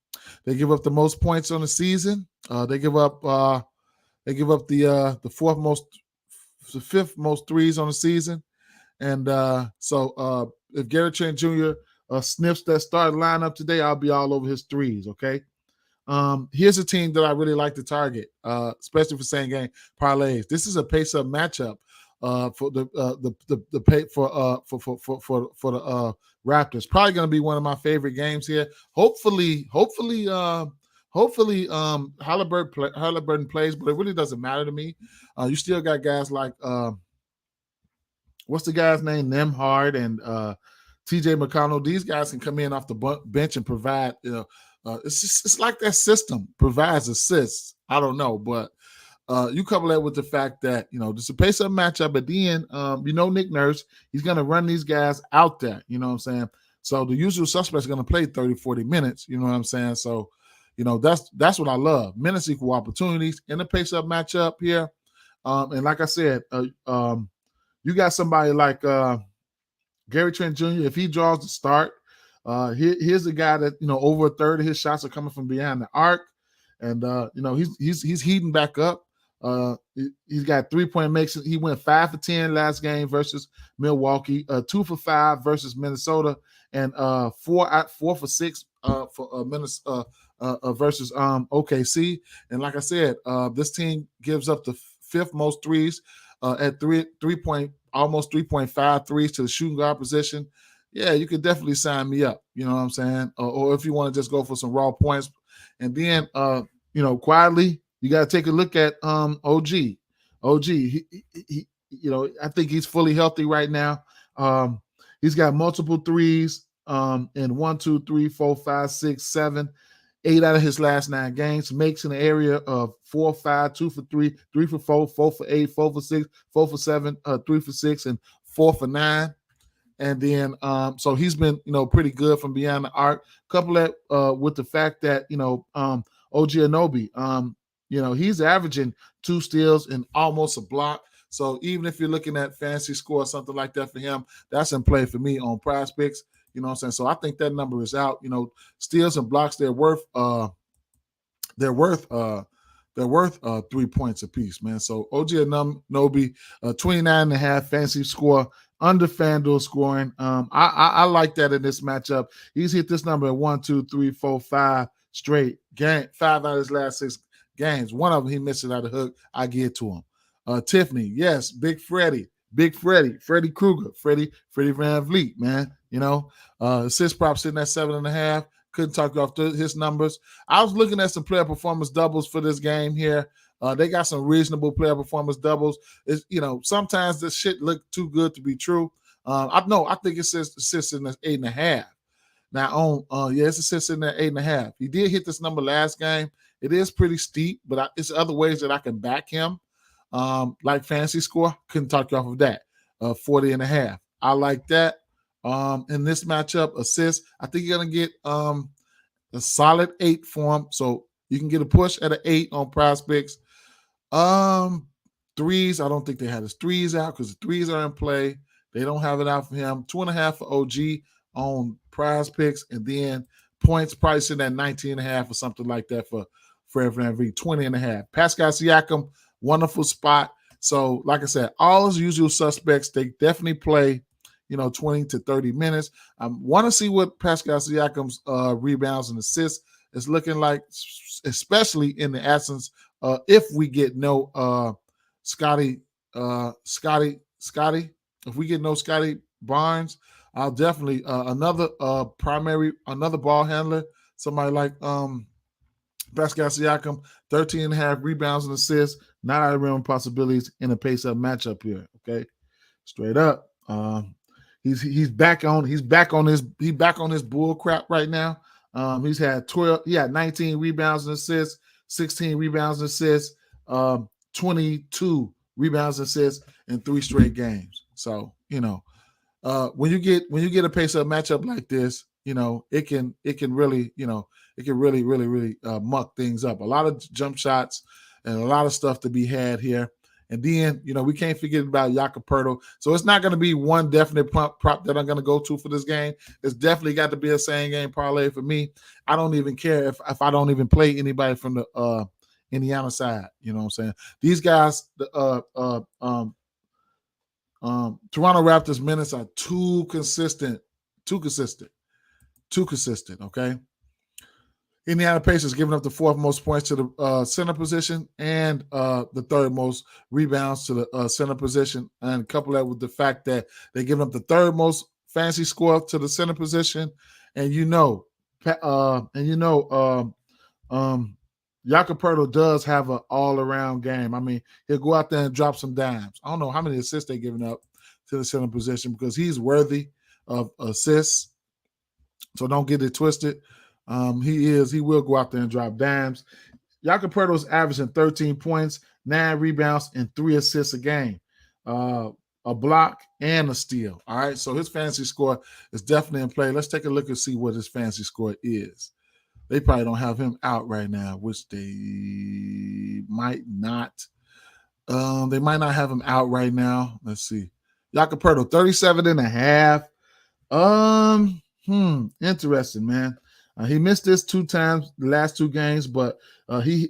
They give up the most points on the season. They give up the fifth most threes on the season. And so if Gary Trent Jr. Sniffs that starting lineup today, I'll be all over his threes. Okay. Here's a team that I really like to target, especially for same game parlays. This is a pace-up matchup for the Raptors. Probably going to be one of my favorite games here. Hopefully, Halliburton plays, but it really doesn't matter to me. You still got guys like what's the guy's name? Nemhard and TJ McConnell. These guys can come in off the bench and provide. It's like that system provides assists. I don't know, but you couple that with the fact that this is a pace-up matchup. At the end, Nick Nurse, he's going to run these guys out there. You know what I'm saying? So the usual suspects are going to play 30, 40 minutes. You know what I'm saying? So, that's what I love. Minutes equal opportunities in a pace-up matchup here. And like I said, you got somebody like Gary Trent Jr. If he draws the start, here's a guy that over a third of his shots are coming from behind the arc, and he's heating back up. He's got 3-point makes. He went 5 for 10 last game versus Milwaukee, 2 for 5 versus Minnesota, and 4 for 6 for Minnesota versus OKC. And like I said, this team gives up the 5th most threes at almost 3.5 threes to the shooting guard position. Yeah, you could definitely sign me up. You know what I'm saying? Or if you want to just go for some raw points. And then, quietly, you got to take a look at OG. He I think he's fully healthy right now. He's got multiple threes in 1, 2, 3, 4, 5, 6, 7, 8 out of his last 9 games. Makes in the area of 4, 5, 2 for 3, 3 for 4, 4 for 8, 4 for 6, 4 for 7, 3 for 6, and 4 for 9. And then, so he's been, pretty good from beyond the arc. Couple that with the fact that, OG Anunoby, he's averaging 2 steals and almost a block. So even if you're looking at fantasy score or something like that for him, that's in play for me on PrizePicks. You know what I'm saying? So I think that number is out. Steals and blocks, they're worth 3 points apiece, man. So OG Anunoby, 29.5 fantasy score under FanDuel scoring. I like that in this matchup. He's hit this number at 1, 2, 3, 4, 5 straight game. 5 out of his last 6 games. One of them he missed it out of the hook. I get to him. Tiffany, yes, Freddie Krueger, Freddie Van Vliet, man. Assist prop sitting at 7.5. Couldn't talk off his numbers. I was looking at some player performance doubles for this game here. They got some reasonable player performance doubles. It's, sometimes this shit look too good to be true. I think it sits in at 8.5. Now it sits in at 8.5. He did hit this number last game. It is pretty steep, but it's other ways that I can back him. Like fantasy score, couldn't talk you off of that. 40.5. I like that. In this matchup, assist, I think you're gonna get a solid 8 for him. So you can get a push at an 8 on PrizePicks. Threes, I don't think they had his threes out because the threes are in play. They don't have it out for him. 2.5 for OG on PrizePicks, and then points probably sitting at 19.5 or something like that for Fred VanVleet, 20.5. Pascal Siakam, wonderful spot. So, like I said, all those usual suspects, they definitely play, 20 to 30 minutes. I want to see what Pascal Siakam's rebounds and assists is looking like, especially in the absence if we get no Scotty. If we get no Scotty Barnes, I'll definitely another ball handler, somebody like Pascal Siakam, 13 and a half rebounds and assists, not out of realm possibilities in a pace-up matchup here. Okay, straight up. He's back on his bull crap right now. He's had 19 rebounds and assists, 16 rebounds and assists, 22 rebounds and assists in 3 straight games. So, when you get a pace-up matchup like this, it can really, really muck things up. A lot of jump shots and a lot of stuff to be had here. And then, we can't forget about Jakob Poeltl. So it's not going to be one definite prop that I'm going to go to for this game. It's definitely got to be a same game parlay for me. I don't even care if I don't even play anybody from the Indiana side. You know what I'm saying? These guys, Toronto Raptors minutes are too consistent. Okay. Indiana Pacers giving up the 4th most points to the center position and the 3rd most rebounds to the center position, and couple that with the fact that they're giving up the 3rd most fantasy score to the center position, and Jakob Poeltl does have an all-around game. I mean, he'll go out there and drop some dimes. I don't know how many assists they're giving up to the center position because he's worthy of assists. So don't get it twisted. He will go out there and drop dimes. Jakob Poeltl is averaging 13 points, 9 rebounds, and 3 assists a game. A block and a steal. All right. So his fantasy score is definitely in play. Let's take a look and see what his fantasy score is. They probably don't have him out right now, which they might not. They might not have him out right now. Let's see. Jakob Poeltl, 37 and a half. Interesting, man. He missed this 2 times the last 2 games, but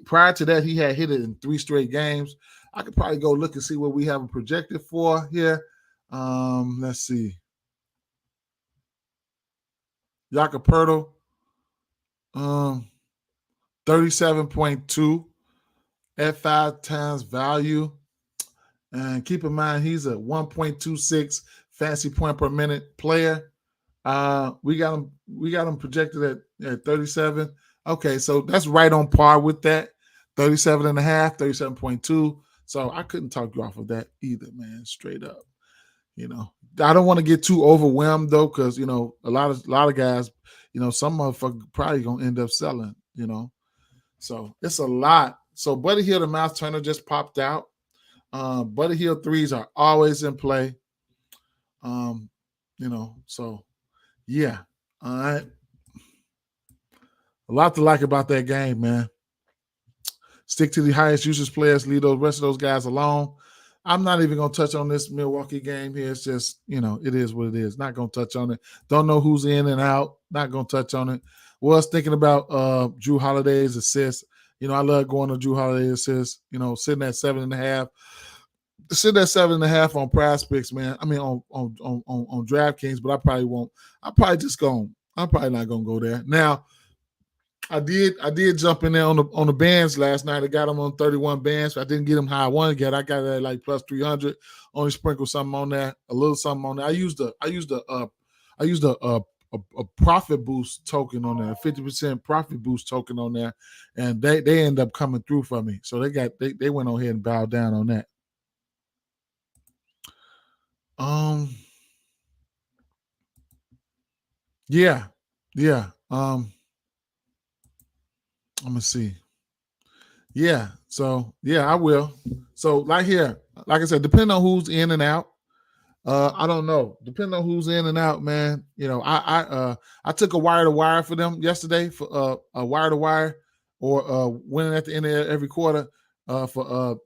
prior to that, he had hit it in 3 straight games. I could probably go look and see what we have him projected for here. Let's see. Jakob Poeltl, 37.2 at 5 times value. And keep in mind, he's a 1.26 fantasy point per minute player. We got him projected at 37. Okay, so that's right on par with that. 37 and a half, 37.2. So I couldn't talk you off of that either, man. Straight up. I don't want to get too overwhelmed though, because a lot of guys, some motherfucker probably gonna end up selling, So it's a lot. So Buddy Hield and Miles Turner just popped out. Buddy Hield 3s are always in play. So yeah. All right. A lot to like about that game, man. Stick to the highest usage players, leave those rest of those guys alone. I'm not even going to touch on this Milwaukee game here. It's just, it is what it is. Not going to touch on it. Don't know who's in and out. Not going to touch on it. Was thinking about Jrue Holiday's assist. I love going to Jrue Holiday's assist, sitting at 7.5. Sitting at 7.5 on PrizePicks, man. I mean on DraftKings, but I probably won't. I'm probably not gonna go there. Now, I did jump in there on the bands last night. I got them on 31 bands. I didn't get them how I wanted to get. I got it at like plus 300. Only sprinkle something on there, a little something on there. I used a profit boost token on there, a 50% profit boost token on there, and they end up coming through for me. So they went on ahead and bowed down on that. Yeah. Let me see. Yeah. So yeah, I will. So like here, like I said, depending on who's in and out, I don't know. Depending on who's in and out, man. I took a wire to wire for them yesterday for a wire to wire or winning at the end of every quarter for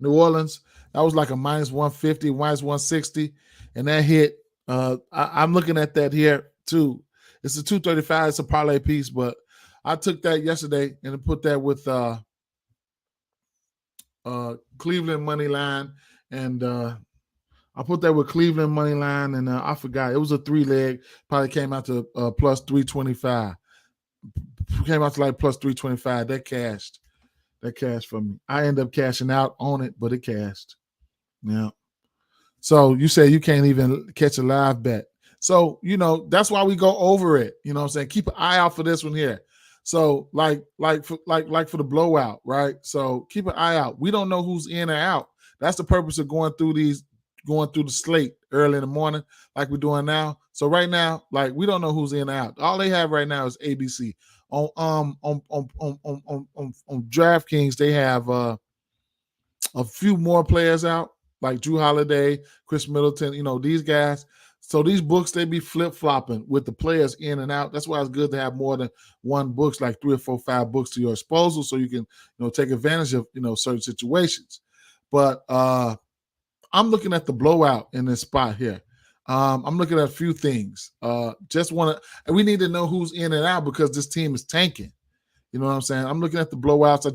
New Orleans. That was like a minus 150, minus 160, and that hit. I'm looking at that here too. It's a 235. It's a parlay piece, but I took that yesterday and put that with Cleveland money line, and I put that with Cleveland money line, and I forgot it was a 3-leg. Probably came out to plus 325. Came out to like plus 325. That cashed. That cashed for me. I end up cashing out on it, but it cashed. Yeah. So you say you can't even catch a live bet. So, that's why we go over it. You know what I'm saying? Keep an eye out for this one here. So like for the blowout, right? So keep an eye out. We don't know who's in or out. That's the purpose of going through the slate early in the morning, like we're doing now. So right now, like we don't know who's in or out. All they have right now is ABC. On DraftKings, they have a few more players out, like Drew Holiday, Chris Middleton, these guys. So these books, they be flip-flopping with the players in and out. That's why it's good to have more than one books, like 3 or 4, 5 books to your disposal, so you can, take advantage of, certain situations. But I'm looking at the blowout in this spot here. I'm looking at a few things. And we need to know who's in and out because this team is tanking. You know what I'm saying? I'm looking at the blowouts.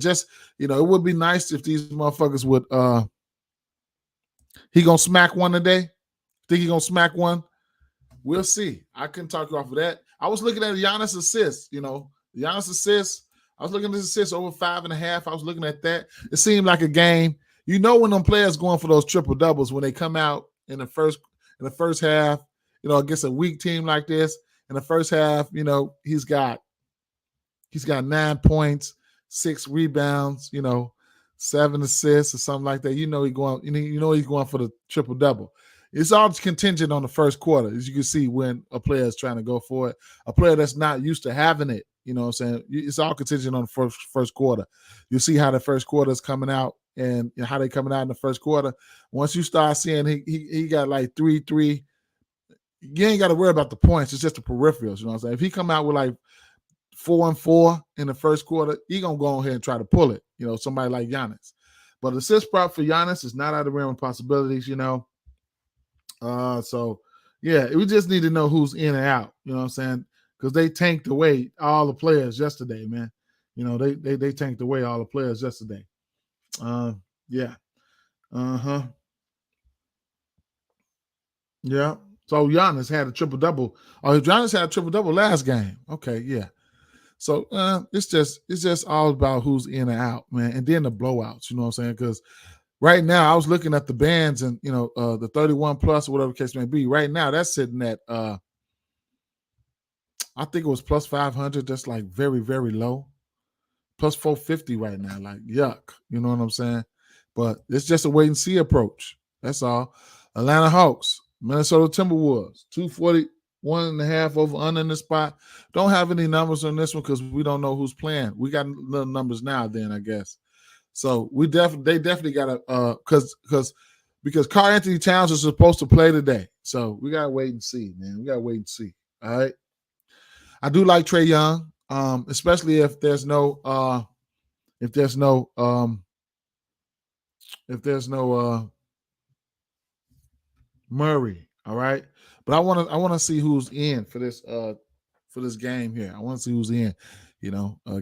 It would be nice if these motherfuckers would he gonna smack one today? Think he gonna smack one? We'll see. I couldn't talk you off of that. I was looking at Giannis assists, Giannis assists. I was looking at his assists over 5.5. I was looking at that. It seemed like a game. When them players going for those triple doubles when they come out in the first half, against a weak team like this, in the first half, he's got 9 points, 6 rebounds, 7 assists or something like that. He's going for the triple double. It's all contingent on the first quarter, as you can see when a player is trying to go for it. A player that's not used to having it, you know what I'm saying? It's all contingent on the first quarter. You'll see how the first quarter is coming out and how they coming out in the first quarter. Once you start seeing he got like 3, you ain't got to worry about the points. It's just the peripherals, you know what I'm saying? If he come out with like 4 and 4 in the first quarter, he gonna go ahead and try to pull it, somebody like Giannis. But assist prop for Giannis is not out of the realm of possibilities, So yeah, we just need to know who's in and out, you know what I'm saying? Because they tanked away all the players yesterday, man. They tanked away all the players yesterday. Yeah. Uh-huh. Yeah. So Giannis had a triple-double. Oh, Giannis had a triple-double last game. Okay, yeah. So it's just all about who's in and out, man. And then the blowouts, you know what I'm saying? Because right now I was looking at the bands and, the 31 plus or whatever the case may be. Right now that's sitting at, I think it was plus 500. That's like very, very low. Plus 450 right now. Like, yuck. You know what I'm saying? But it's just a wait and see approach. That's all. Atlanta Hawks, Minnesota Timberwolves, 241.5 over under in the spot. Don't have any numbers on this one because we don't know who's playing. We got little numbers now, then I guess. So they definitely got to because Karl Anthony Towns is supposed to play today. So we gotta wait and see, man. We gotta wait and see. All right. I do like Trae Young, especially if there's no Murray. All right. But I want to see who's in for this game here. I want to see who's in.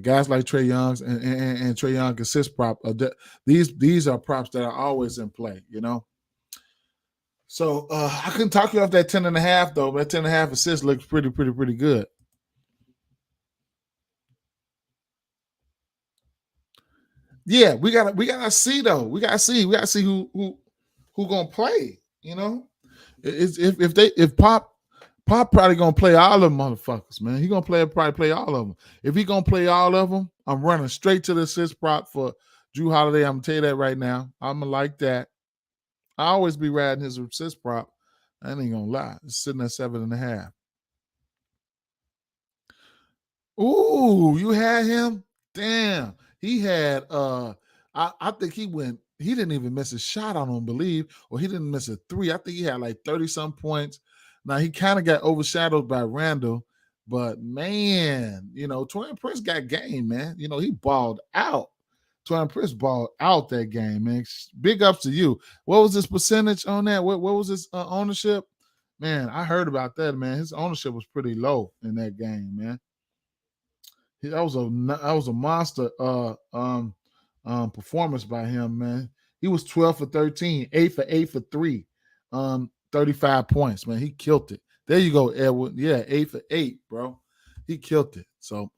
Guys like Trae Young's and Trae Young assist prop. These are props that are always in play. So I couldn't talk you off that 10.5 though. But that 10.5 assist looks pretty good. Yeah, we gotta see though. We gotta see who gonna play. If Pop probably gonna play all of them motherfuckers, man. He gonna probably play all of them. If he gonna play all of them, I'm running straight to the assist prop for Drew Holiday. I'm gonna tell you that right now. I'm gonna like that. I always be riding his assist prop. I ain't gonna lie. It's sitting at 7.5. Ooh, you had him? Damn. He had I think he didn't even miss a shot, I don't believe, or he didn't miss a 3. I think he had like 30-some points. Now he kind of got overshadowed by Randall, but man, Taurean Prince got game, man. He balled out. Taurean Prince balled out that game, man. Big ups to you. What was his percentage on that? What was his ownership? Man, I heard about that, man. His ownership was pretty low in that game, man. That was a monster performance by him, man. He was 12 for 13, 8 for 8 for 3, 35 points, man. He killed it. There you go, Edward. Yeah, 8 for 8, bro. He killed it. So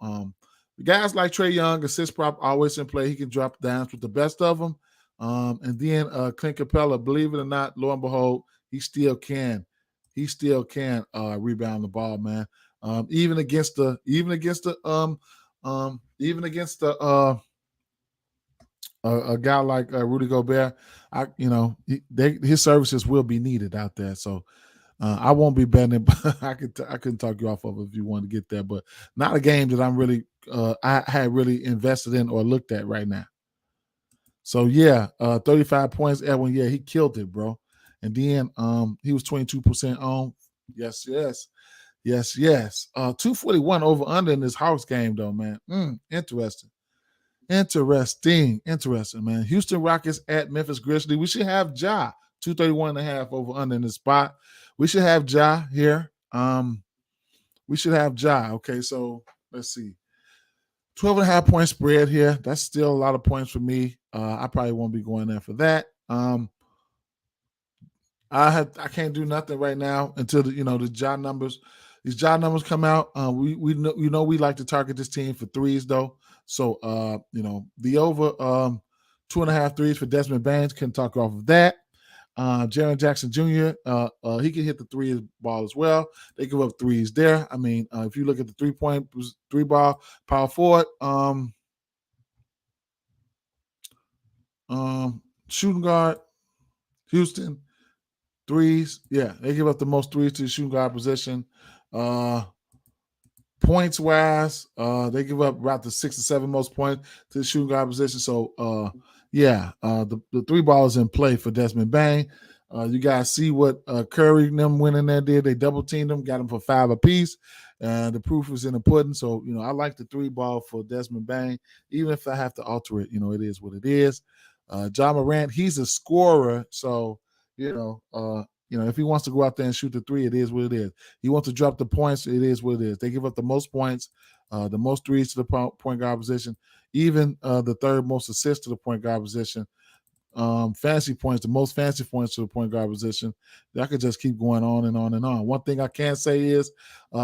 guys like Trae Young, assist prop always in play. He can drop downs with the best of them. And then Clint Capella, believe it or not, lo and behold, he still can. He still can rebound the ball, man. Even against the a guy like Rudy Gobert, his services will be needed out there. So I won't be betting it, but I couldn't talk you off of it if you want to get there, but not a game that I'm really I had really invested in or looked at right now. So yeah, 35 points, Edwin. Yeah, he killed it, bro. And then he was 22% on. Yes. 241 over under in this Hawks game, though, man. Interesting, man. Houston Rockets at Memphis Grizzlies. We should have Ja 231.5 over under in the spot. We should have Ja here. We should have Ja. Okay, so let's see. 12.5 point spread here. That's still a lot of points for me. I probably won't be going there for that. I can't do nothing right now until the Ja numbers. These Ja numbers come out. We know we like to target this team for threes though. So the over 2.5 threes for Desmond Bain can talk off of that. Jaren Jackson Jr. He can hit the three ball as well. They give up threes there. I mean, if you look at the 3-point three ball power forward, shooting guard, Houston. Threes, yeah, they give up the most threes to the shooting guard position. Points wise, they give up about the 6 or 7 most points to the shooting guard position. So, the three ball is in play for Desmond Bain. You guys see what Curry and them went in there did. They double teamed them, got them for 5 apiece. The proof was in the pudding. So, I like the three ball for Desmond Bain. Even if I have to alter it, it is what it is. Ja Morant, he's a scorer. So, if he wants to go out there and shoot the three, it is what it is. He wants to drop the points, it is what it is. They give up the most points, the most threes to the point guard position, even the third most assists to the point guard position. Fantasy points, the most fantasy points to the point guard position. I could just keep going on and on and on. One thing I can say is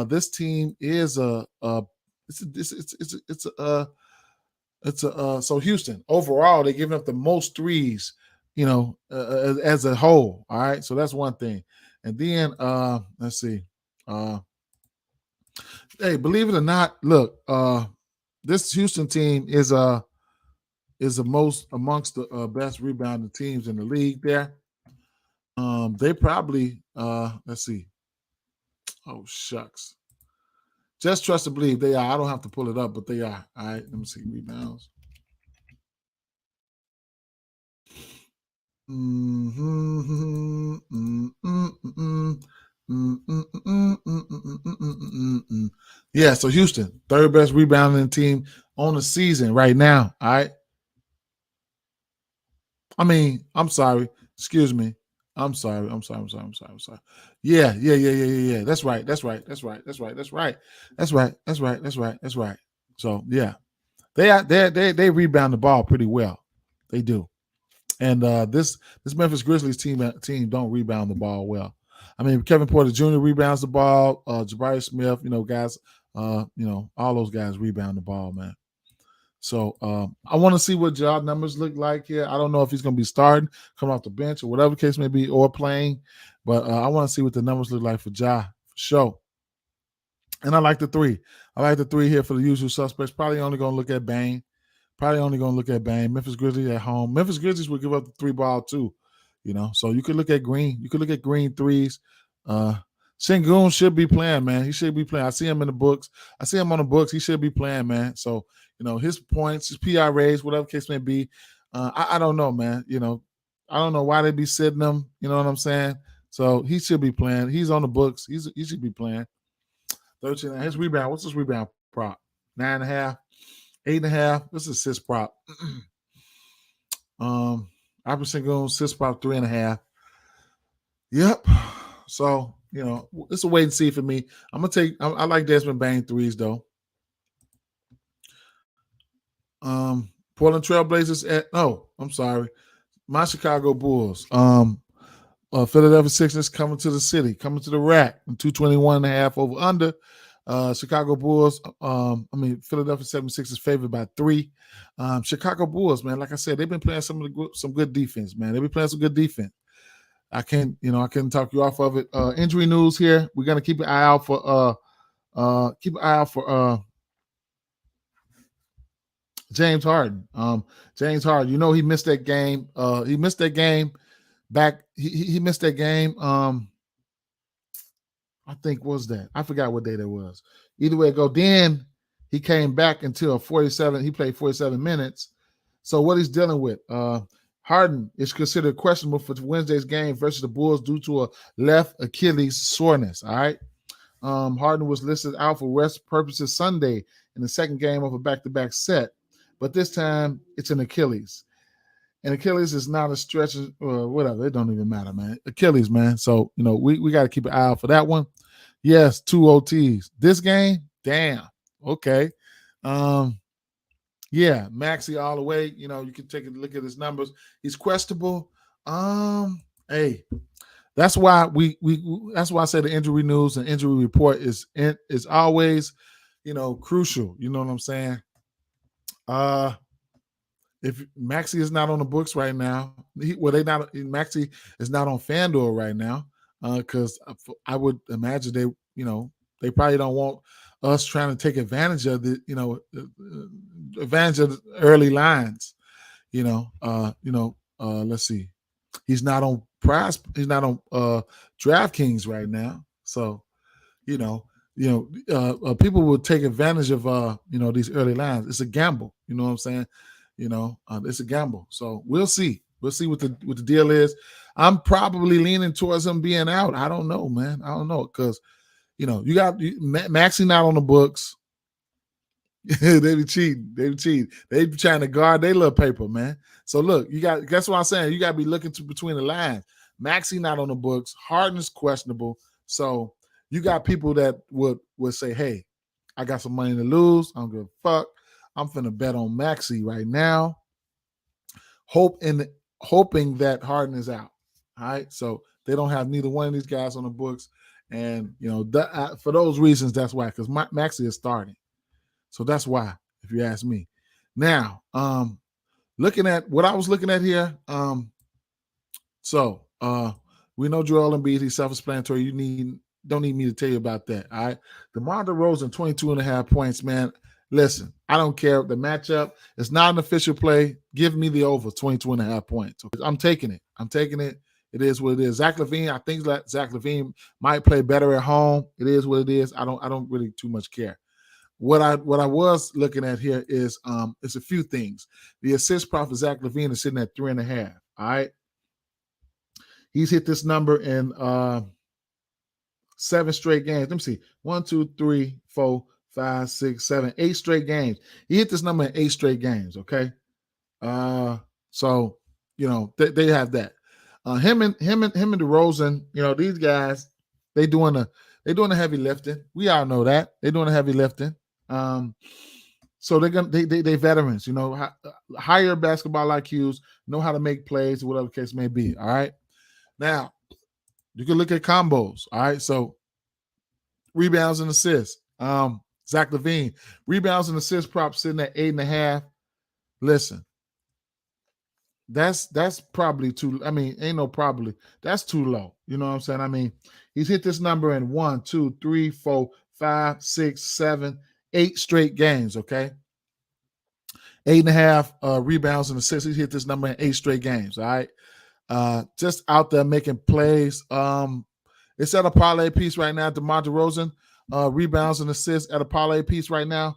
this team is so Houston overall they're giving up the most threes, as a whole. All right, so that's one thing. And then let's see. Hey, believe it or not, look, this Houston team is the most amongst the best rebounding teams in the league. There, they probably let's see. Oh shucks, just trust to believe they are. I don't have to pull it up, but they are. All right, let me see rebounds. Yeah, so Houston, third best rebounding team on the season right now. All right. I mean, I'm sorry. Excuse me. I'm sorry. Yeah. That's right. So yeah, they rebound the ball pretty well. They do. And this Memphis Grizzlies team don't rebound the ball well. I mean, Kevin Porter Jr. rebounds the ball. Jabari Smith, guys, all those guys rebound the ball, man. So I want to see what Ja numbers look like here. I don't know if he's going to be starting, coming off the bench, or whatever the case may be, or playing. But I want to see what the numbers look like for Ja, for sure. And I like the three. I like the three here for the usual suspects. Probably only going to look at Bain. Memphis Grizzlies at home. Memphis Grizzlies will give up the three ball too, So you could look at Green. You could look at Green threes. Sengun should be playing, man. He should be playing. I see him in the books. I see him on the books. He should be playing, man. So, his points, his PRAs, whatever case may be. I don't know, man. I don't know why they be sitting him. You know what I'm saying? So he should be playing. He's on the books. He should be playing. 13. His rebound. What's his rebound prop? 9.5. 8.5. This is assist prop. Alper Sengun, assist prop 3.5. Yep. So, it's a wait and see for me. I like Desmond Bain threes though. Portland Trailblazers at I'm sorry, my Chicago Bulls. Philadelphia Sixers coming to the city, coming to the rack, 221.5 over under. Chicago Bulls, Philadelphia 76ers favored by 3. Chicago Bulls, man, like I said, they've been playing some good defense, man. They've been playing some good defense. I can't talk you off of it. Injury news here. We're gonna keep an eye out for James Harden. James Harden, he missed that game. He missed that game back. He missed that game. I think was that. I forgot what day that was. Either way it go. Then he came back until 47. He played 47 minutes. So what he's dealing with, Harden is considered questionable for Wednesday's game versus the Bulls due to a left Achilles soreness. All right. Harden was listed out for rest purposes Sunday in the second game of a back-to-back set, but this time it's an Achilles. And Achilles is not a stretch or whatever. It don't even matter, man. Achilles, man. So, we got to keep an eye out for that one. Yes, 2 OTs. This game, damn. Okay. Yeah, Maxey all the way. You can take a look at his numbers. He's questionable. Hey, that's why that's why I say the injury news and injury report is always, crucial. You know what I'm saying? If Maxey is not on the books right now, Maxey is not on FanDuel right now, because I would imagine they probably don't want us trying to take advantage of advantage of the early lines. Let's see. He's not on DraftKings right now. So, people will take advantage of these early lines. It's a gamble. You know what I'm saying? It's a gamble. So we'll see. We'll see what the deal is. I'm probably leaning towards him being out. I don't know, man. I don't know because you got Maxey not on the books. They be cheating. They be trying to guard their little paper, man. So look, that's what I'm saying. You got to be looking between the lines. Maxey not on the books. Harden is questionable. So you got people that would say, hey, I got some money to lose. I don't give a fuck. I'm finna bet on Maxey right now, hoping that Harden is out. All right, so they don't have neither one of these guys on the books, and for those reasons, that's why. Because Maxey is starting, so that's why. If you ask me, now looking at what I was looking at here, we know Joel Embiid, he's self-explanatory. Don't need me to tell you about that. All right, DeMar DeRozan 22.5 points, man. Listen, I don't care. The matchup is not an official play. Give me the over 22.5 points. I'm taking it. It is what it is. Zach LaVine, I think Zach LaVine might play better at home. It is what it is. I don't really too much care. What I was looking at here is it's a few things. The assist prop for Zach LaVine is sitting at 3.5. All right. He's hit this number in 7 straight games. Let me see. 1, 2, 3, 4, 5, 6, 7, 8 straight games. He hit this number in 8 straight games. Okay. So they have that. Him and DeRozan, these guys, they doing the heavy lifting. We all know that. They're doing the heavy lifting. So they veterans, higher basketball IQs, know how to make plays, whatever the case may be. All right. Now, you can look at combos. All right. So rebounds and assists. Zach LaVine, rebounds and assist prop sitting at 8.5. Listen, that's probably too. Ain't no probably. That's too low. You know what I'm saying? He's hit this number in 1, 2, 3, 4, 5, 6, 7, 8 straight games. Okay, 8.5 rebounds and assists. He's hit this number in 8 straight games. All right, just out there making plays. It's at a parlay piece right now. DeMar DeRozan. Rebounds and assists at a parlay piece right now.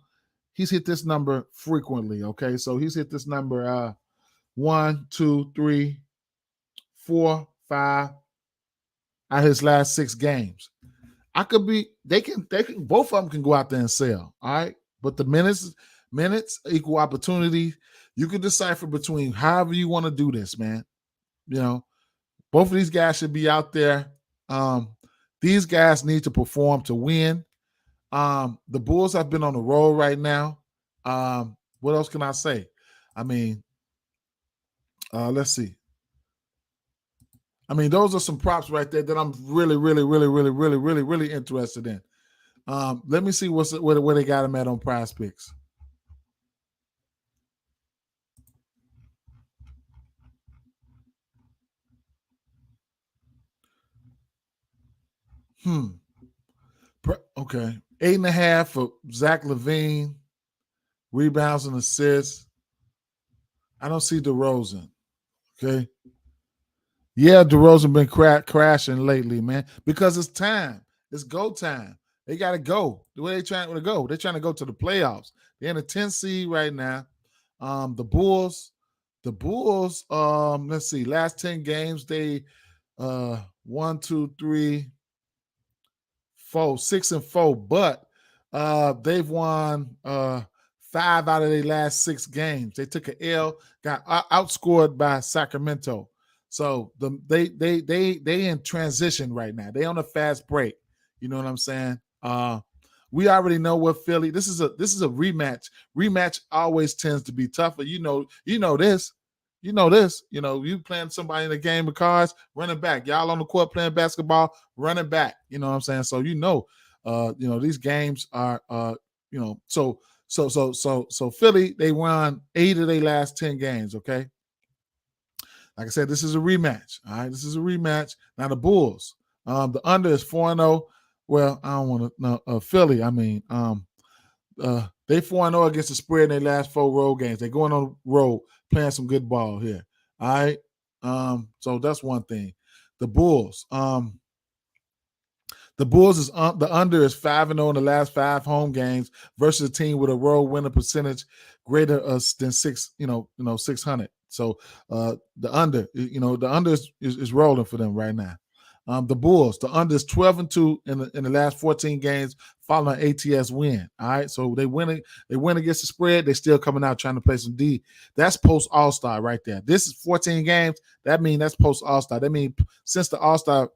He's hit this number frequently. Okay, so he's hit this number 1, 2, 3, 4, 5 out his last 6 games. They can both of them can go out there and sell. All right, but the minutes equal opportunity. You can decipher between however you want to do this, man. Both of these guys should be out there. These guys need to perform to win. The Bulls have been on the roll right now. What else can I say? I mean, let's see. I mean, those are some props right there that I'm really, really, really, really, really, really, really interested in. Let me see where they got him at on PrizePicks. Okay. 8.5 for Zach LaVine, rebounds and assists. I don't see DeRozan. Okay. Yeah, DeRozan been crashing lately, man, because it's time. It's go time. They got to go. The way they trying to go, they're trying to go to the playoffs. They're in the 10th seed right now. The Bulls, let's see, last 10 games, they 1, 2, 3, 4, 6-4, but they've won 5 out of their last 6 games. They took an L, got outscored by Sacramento. So they in transition right now. They on a fast break. You know what I'm saying? We already know what Philly. This is a rematch. Rematch always tends to be tougher. You know this. You know this. You know, you playing somebody in a game of cards, running back. Y'all on the court playing basketball, running back. You know what I'm saying? So these games are so Philly, they won 8 of their last 10 games. Okay. Like I said, this is a rematch. All right. This is a rematch. Now the Bulls. The under is 4-0. Well, I don't want to no Philly. I mean, they 4-0 against the spread in their last 4 road games. They're going on the road, playing some good ball here. All right. So that's one thing. The Bulls. The Bulls is the under is 5-0 in the last 5 home games versus a team with a road winning percentage greater than 600. So the under, the under is rolling for them right now. The Bulls, the under is 12-2 in the last 14 games following ATS win. All right, so they win against the spread. They're still coming out trying to play some D. That's post All-Star right there. This is 14 games. That means that's post All-Star. That means since the All-Star,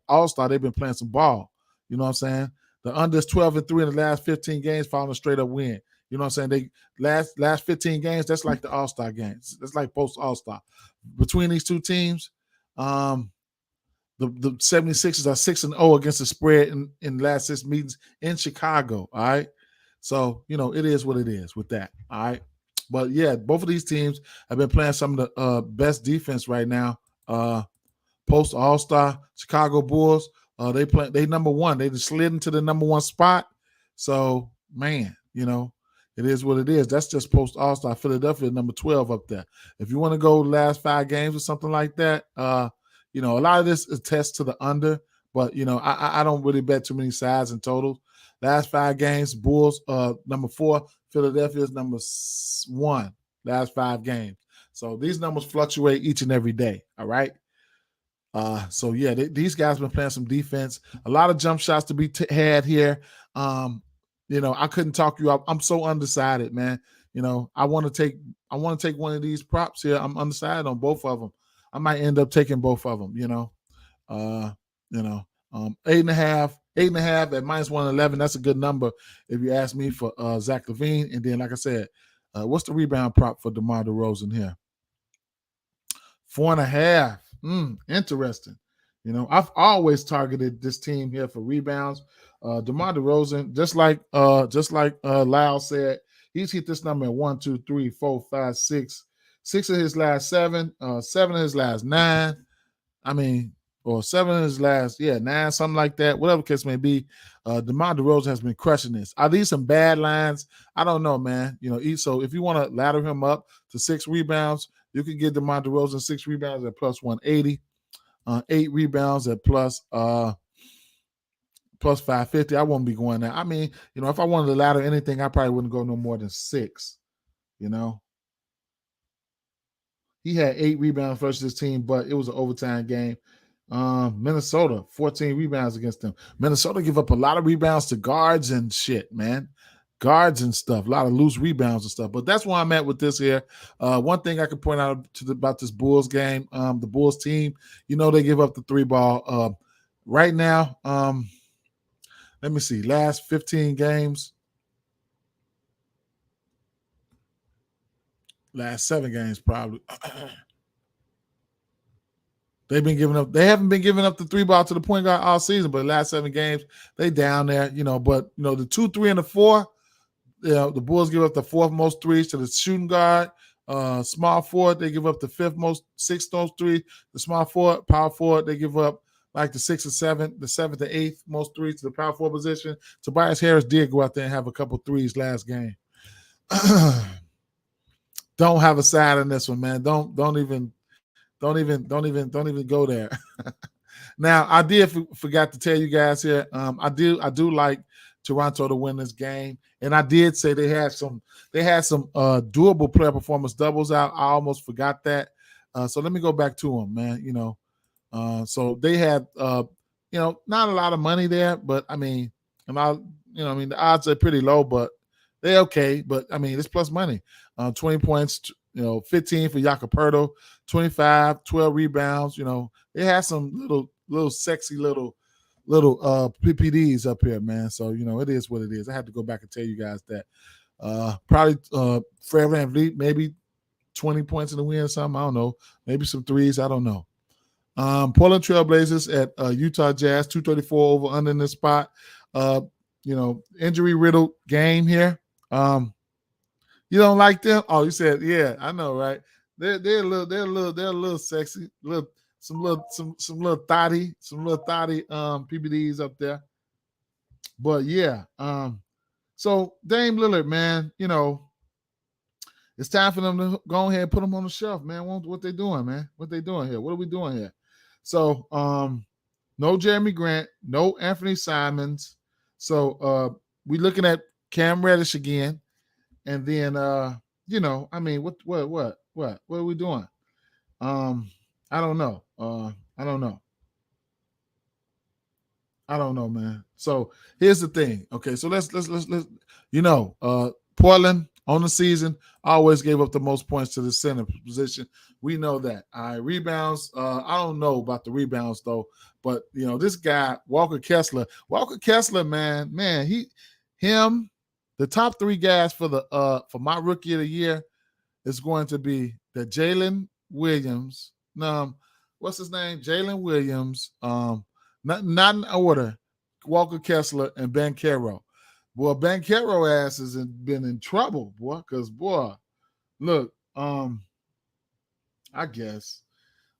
they've been playing some ball. You know what I'm saying? The under is 12-3 in the last 15 games following a straight up win. You know what I'm saying? They last 15 games, that's like the All-Star games. That's like post All-Star. Between these two teams, the 76ers are 6-0 against the spread in the last 6 meetings in Chicago. All right. So, it is what it is with that. All right. But yeah, both of these teams have been playing some of the best defense right now. Post All-Star, Chicago Bulls. They number 1. They just slid into the number 1 spot. So, man, it is what it is. That's just post All-Star. Philadelphia number 12 up there. If you want to go last 5 games or something like that, a lot of this attests to the under, but I don't really bet too many sides and totals. Last 5 games, Bulls number 4, Philadelphia is number 1. Last 5 games. So these numbers fluctuate each and every day. All right. So yeah, these guys been playing some defense. A lot of jump shots to be had here. I couldn't talk you up. I'm so undecided, man. I want to take one of these props here. I'm undecided on both of them. I might end up taking both of them. 8.5 at -111. That's a good number if you ask me for Zach LaVine. And then, like I said, what's the rebound prop for DeMar DeRozan here? 4.5. Interesting. I've always targeted this team here for rebounds. DeMar DeRozan, just like Lyle said, he's hit this number at 1, 2, 3, 4, 5, 6. 6 of his last 7, 7 of his last 9. Or 7 of his last, 9, something like that. Whatever case may be, DeMar DeRozan has been crushing this. Are these some bad lines? I don't know, man. So if you want to ladder him up to 6 rebounds, you can get DeMar DeRozan 6 rebounds at plus 180, 8 rebounds at plus 550. I won't be going there. If I wanted to ladder anything, I probably wouldn't go no more than 6. He had 8 rebounds versus his team, but it was an overtime game. Minnesota, 14 rebounds against them. Minnesota give up a lot of rebounds to guards and shit, man. Guards and stuff, a lot of loose rebounds and stuff. But that's where I'm at with this here. One thing I could point out about this Bulls game, the Bulls team, they give up the 3 ball. Right now, let me see, last 15 games. Last 7 games, probably. They've been giving up. They haven't been giving up the 3 ball to the point guard all season, but the last 7 games, they down there, But the 2, 3, and the 4, the Bulls give up the 4th most threes to the shooting guard. Small forward, they give up the 5th most 6 those threes. The small forward, power forward, they give up like the 6th or 7th, the 7th or 8th most threes to the power forward position. Tobias Harris did go out there and have a couple threes last game. Don't have a side in this one, man. Don't even go there. Now, I did forgot to tell you guys here. I do like Toronto to win this game, and I did say they had some doable player performance doubles out. I almost forgot that. So let me go back to them, man. So they had not a lot of money there, but I mean, the odds are pretty low, but they're okay. But I mean, it's plus money. 20 points, 15 for Jakob 25, 12 rebounds. They had some little sexy little PPDs up here, man. So it is what it is. I had to go back and tell you guys that. Probably Fred VanVleet, maybe 20 points in the win or something. I don't know. Maybe some threes. I don't know. Portland Trailblazers at Utah Jazz, 234 over under in this spot. Injury riddled game here. You don't like them? Oh, you said, yeah, I know, right? They're a little sexy, some little thotty PBDs up there. But yeah, so Dame Lillard, man, it's time for them to go ahead and put them on the shelf, man. What they doing, man? What they doing here? What are we doing here? So, no Jeremy Grant, no Anthony Simons. So, we looking at Cam Reddish again. And then, I mean, what are we doing? I don't know. I don't know, man. So here's the thing. Okay, so let's Portland on the season always gave up the most points to the center position. We know that. All right, rebounds. I don't know about the rebounds though, but this guy Walker Kessler, man, the top 3 guys for my rookie of the year is going to be the Jalen Williams. What's his name? Jalen Williams. Not in order. Walker Kessler and Banchero. Boy, Banchero ass has been in trouble, boy. Because look, I guess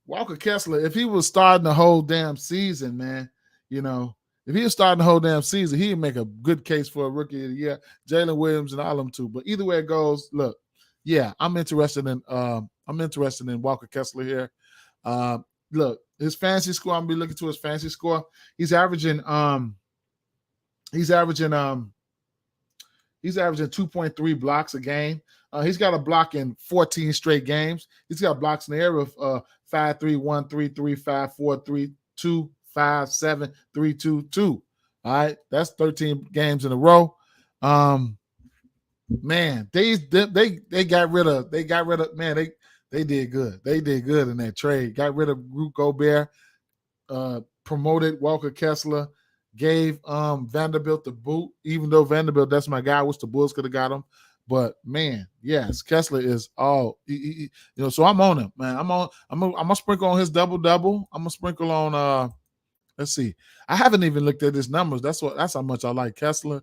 Walker Kessler, if he was starting the whole damn season, man, if he was starting the whole damn season, he'd make a good case for a rookie of the year. Jalen Williams and all of them too. But either way it goes, look, yeah, I'm interested in Walker Kessler here. Look, his fantasy score, I'm gonna be looking to his fantasy score. He's averaging 2.3 blocks a game. He's got a block in 14 straight games. He's got blocks in the area of 5, 3, 1, 3, 3, 5, 4, 3, 2, 5, 7, 3, 2, 2. All right, that's 13 games in a row. Man, they got rid of man. They did good. They did good in that trade. Got rid of Rudy Gobert, promoted Walker Kessler, gave Vanderbilt the boot. Even though Vanderbilt, that's my guy. Wish the Bulls could have got him. But man, yes, Kessler is all so I'm on him, man. I'm gonna sprinkle on his double-double. I'm gonna sprinkle on let's see. I haven't even looked at his numbers. That's how much I like Kessler.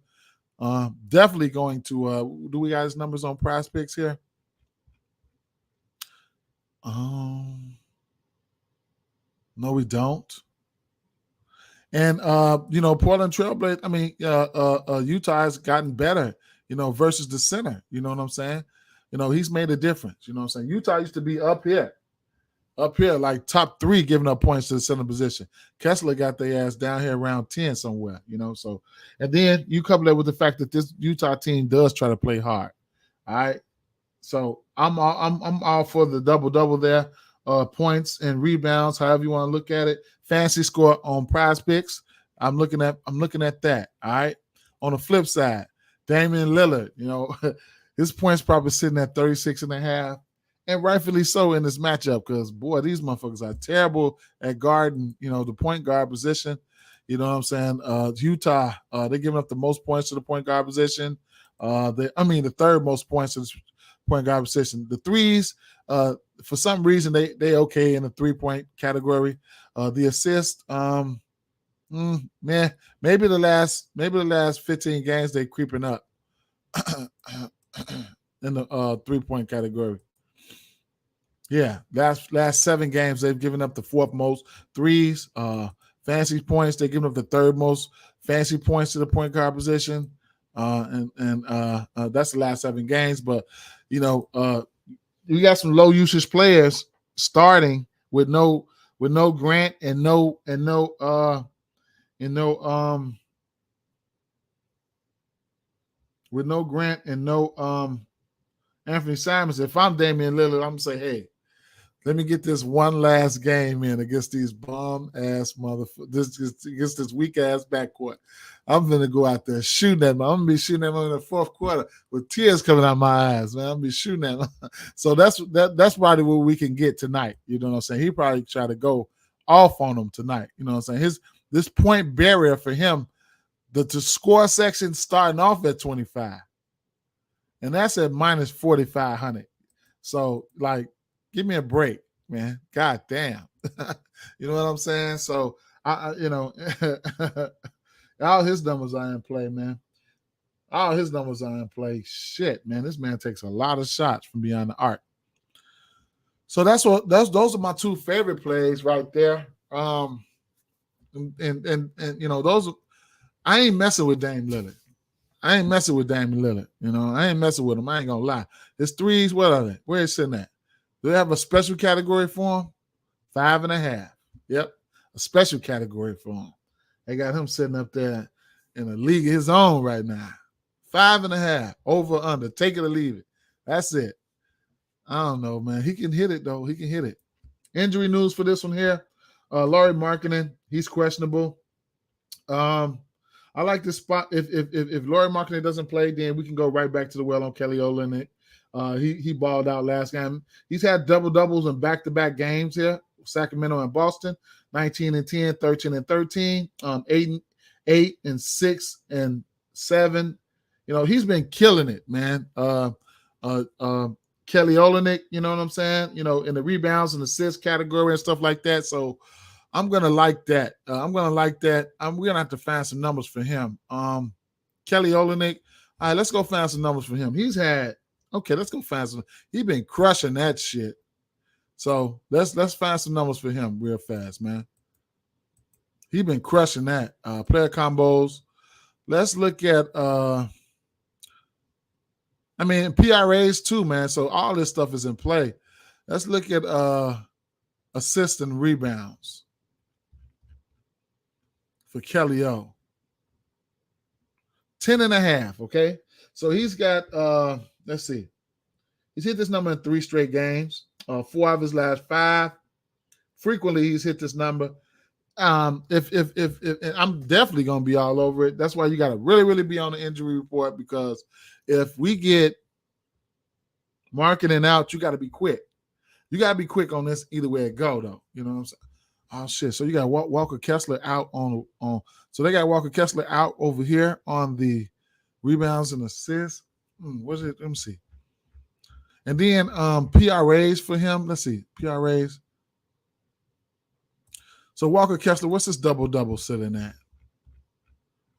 Definitely going to do we got his numbers on PrizePicks here? No, we don't. And Portland Trailblazers, I mean, Utah has gotten better, versus the center. You know what I'm saying? He's made a difference. You know what I'm saying? Utah used to be up here, like top 3 giving up points to the center position. Kessler got their ass down here around 10 somewhere, So, and then you couple that with the fact that this Utah team does try to play hard. All right. So I'm all for the double-double there. Points and rebounds, however you want to look at it. Fantasy score on PrizePicks. I'm looking at that. All right. On the flip side, Damian Lillard, his points probably sitting at 36.5. And rightfully so in this matchup, because boy, these motherfuckers are terrible at guarding, the point guard position. You know what I'm saying? Utah, they're giving up the most points to the point guard position. The third most points in this point guard position. The threes, for some reason, they okay in the 3-point category. The assist, maybe the last 15 games they creeping up in the 3-point category. Yeah, last 7 games they've given up the 4th most threes. Fantasy points, they're giving up the 3rd most fantasy points to the point guard position. And that's the last 7 games. But we got some low usage players starting with no Grant and no Anthony Simons. If I'm Damian Lillard, I'm gonna say, hey, let me get this one last game in against these bum ass motherfuckers, against this weak ass backcourt. I'm gonna go out there shooting at them. I'm gonna be shooting at them in the 4th quarter with tears coming out my eyes, man. I'm gonna be shooting at them. So that's probably what we can get tonight. You know what I'm saying? He probably try to go off on them tonight. You know what I'm saying? This point barrier for him, the score section starting off at 25, and that's at minus 4,500. So give me a break, man. God damn. You know what I'm saying? So all his numbers are in play, man. All his numbers are in play. Shit, man. This man takes a lot of shots from beyond the arc. So those are my 2 favorite plays right there. Those, I ain't messing with Dame Lillard. I ain't messing with Damian Lillard. I ain't messing with him. I ain't gonna lie. His threes, what are they? Where is sitting at? Do they have a special category for him? 5.5. Yep, a special category for him. They got him sitting up there in a league of his own right now. 5.5, over, under. Take it or leave it. That's it. I don't know, man. He can hit it, though. He can hit it. Injury news for this one here. Lauri Markkanen, he's questionable. I like this spot. If Lauri Markkanen doesn't play, then we can go right back to the well on Kelly Olynyk. He balled out last game. He's had double-doubles in back-to-back games here, Sacramento and Boston, 19-10, 13-13, 8-6 and 7. He's been killing it, man. Kelly Olynyk, you know what I'm saying? In the rebounds and assists category and stuff like that. So I'm gonna like that. We're gonna have to find some numbers for him. Kelly Olynyk. All right, let's go find some numbers for him. Let's go find some. He's been crushing that shit. So let's find some numbers for him real fast, man. He's been crushing that. Player combos. Let's look at PRAs too, man. So all this stuff is in play. Let's look at assists and rebounds for Kelly O. 10.5, okay? So he's got, let's see. He's hit this number in 3 straight games, 4 of his last 5. Frequently, he's hit this number. If I'm definitely going to be all over it. That's why you got to really, really be on the injury report, because if we get Markkanen out, you got to be quick. You got to be quick on this either way it go, though. You know what I'm saying? Oh, shit. So you got Walker Kessler out on. So they got Walker Kessler out over here on the rebounds and assists. What's it? Let me see. And then PRAs for him. Let's see. PRAs. So Walker Kessler, what's this double-double sitting at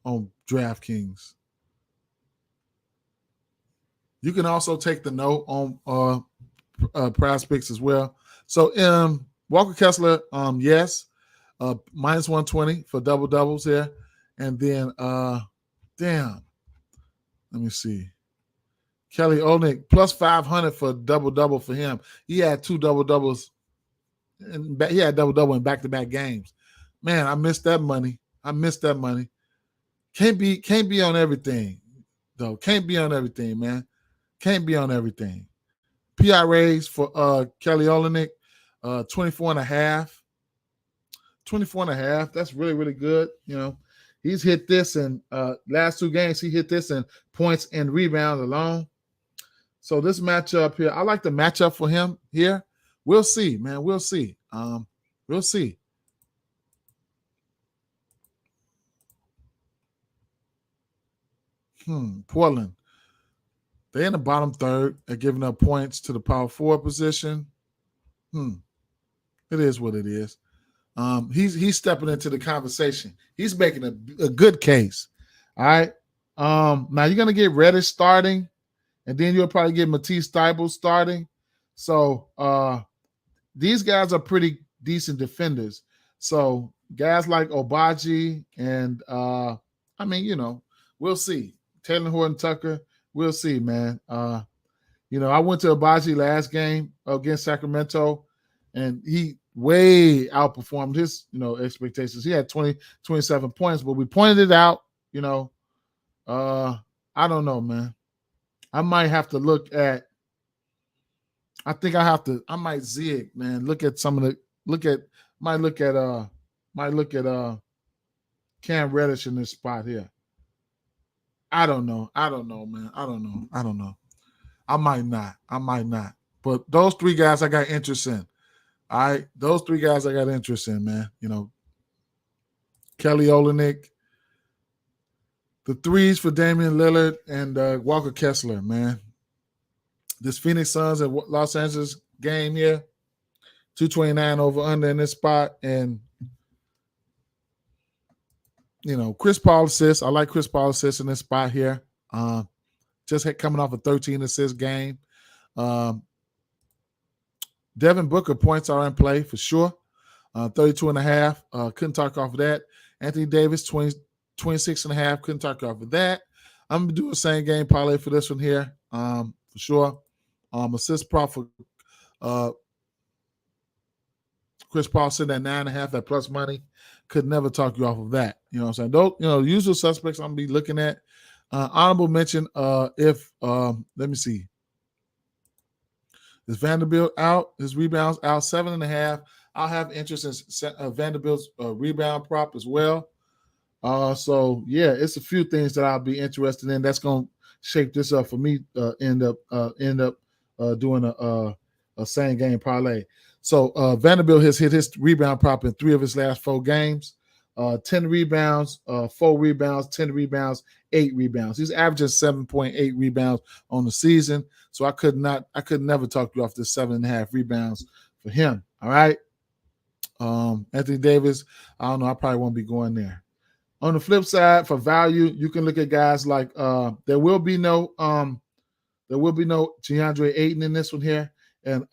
on DraftKings? You can also take the note on PrizePicks as well. So Walker Kessler, yes, minus 120 for double-doubles here. And then, let me see. Kelly Olynyk, plus 500 for double-double for him. He had 2 double-doubles. And he had double-double in back-to-back games. Man, I missed that money. Can't be on everything, though. Can't be on everything, man. Can't be on everything. PRAs for Kelly Olynyk, 24.5. 24.5. That's really, really good. He's hit this in last 2 games. He hit this in points and rebounds alone. So this matchup here, I like the matchup for him here. We'll see, man. We'll see. We'll see. Portland. They're in the bottom third at giving up points to the power forward position. It is what it is. He's stepping into the conversation. He's making a good case. All right. Now you're gonna get Reddish starting, and then you'll probably get Matisse Thybulle starting. So these guys are pretty decent defenders. So guys like Obaji and we'll see. Taylor Horton Tucker, we'll see, man. I went to Obaji last game against Sacramento, and he way outperformed his, expectations. He had 27 points, but we pointed it out, I don't know, man. I might have to look at I might zig, man. Look at Cam Reddish in this spot here. I don't know, man. I don't know. I might not. But those three guys I got interest in. All right. Those three guys I got interest in, man. Kelly Olynyk, the threes for Damian Lillard and Walker Kessler, man. This Phoenix Suns and Los Angeles game here, 229 over under in this spot. And, Chris Paul assists. I like Chris Paul assists in this spot here. Just coming off a 13 assist game. Devin Booker points are in play for sure. 32.5. Couldn't talk off of that. Anthony Davis, 26.5. Couldn't talk off of that. I'm going to do a same game parlay for this one here for sure. Assist prop for Chris Paul sitting at 9.5 at plus money. Could never talk you off of that. You know what I'm saying? Those, usual suspects I'm going to be looking at. Honorable mention if let me see. Is Vanderbilt out? His rebounds out 7.5. I'll have interest in Vanderbilt's rebound prop as well. So yeah, it's a few things that I'll be interested in. That's going to shape this up for me. End up doing a same game parlay. So Vanderbilt has hit his rebound prop in 3 of his last 4 games. 10 rebounds, 4 rebounds, 10 rebounds, 8 rebounds. He's averaging 7.8 rebounds on the season. So I could never talk you off this 7.5 rebounds for him. All right. Anthony Davis, I don't know. I probably won't be going there. On the flip side, for value, you can look at guys like there will be no DeAndre Ayton in this one here, and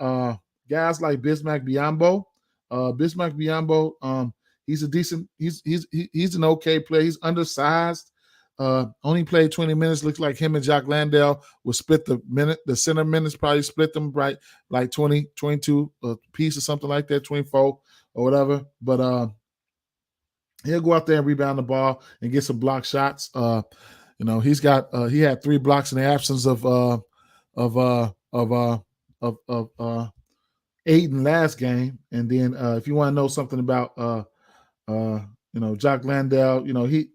guys like Bismack Biyombo. Bismack Biyombo, he's a decent. He's an okay player. He's undersized. Only played 20 minutes. Looks like him and Jock Landale will split the center minutes, probably split them right like 20, 22 a piece or something like that, 24 or whatever. But he'll go out there and rebound the ball and get some block shots. He's got he had 3 blocks in the absence of Aiden last game. And then if you want to know something about Jock Landale, he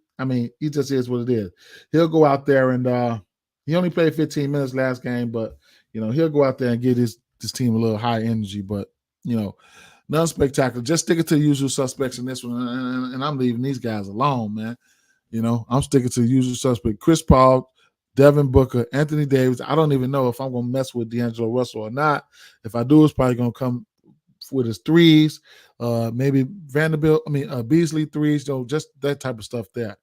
just is what it is. He'll go out there and he only played 15 minutes last game, but he'll go out there and get his team a little high energy, but nothing spectacular. Just sticking to the usual suspects in this one, and I'm leaving these guys alone, man. I'm sticking to the usual suspect. Chris Paul, Devin Booker, Anthony Davis. I don't even know if I'm going to mess with D'Angelo Russell or not. If I do, it's probably going to come with his threes. Maybe Beasley threes, just that type of stuff there,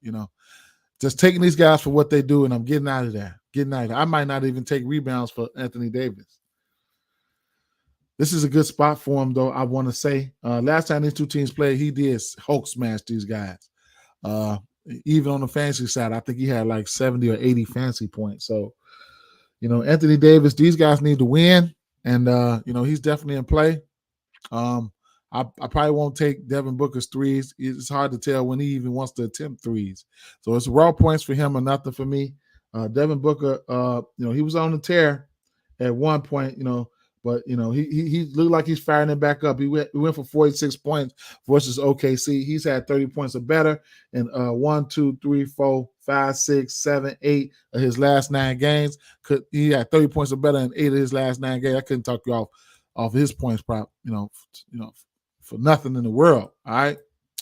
Just taking these guys for what they do, and I'm getting out of there. I might not even take rebounds for Anthony Davis. This is a good spot for him, though, I want to say. Last time these two teams played, he did Hulk smash these guys. Even on the fantasy side, I think he had like 70 or 80 fantasy points. So, Anthony Davis, these guys need to win. And, he's definitely in play. I probably won't take Devin Booker's threes. It's hard to tell when he even wants to attempt threes. So it's raw points for him or nothing for me. Devin Booker, he was on the tear at one point, but he looked like he's firing it back up. He went for 46 points versus OKC. He's had 30 points or better in 1, 2, 3, 4, 5, 6, 7, 8 of his last 9 games. He had 30 points or better in 8 of his last 9 games. I couldn't talk you off his points prop, for nothing in the world. All right.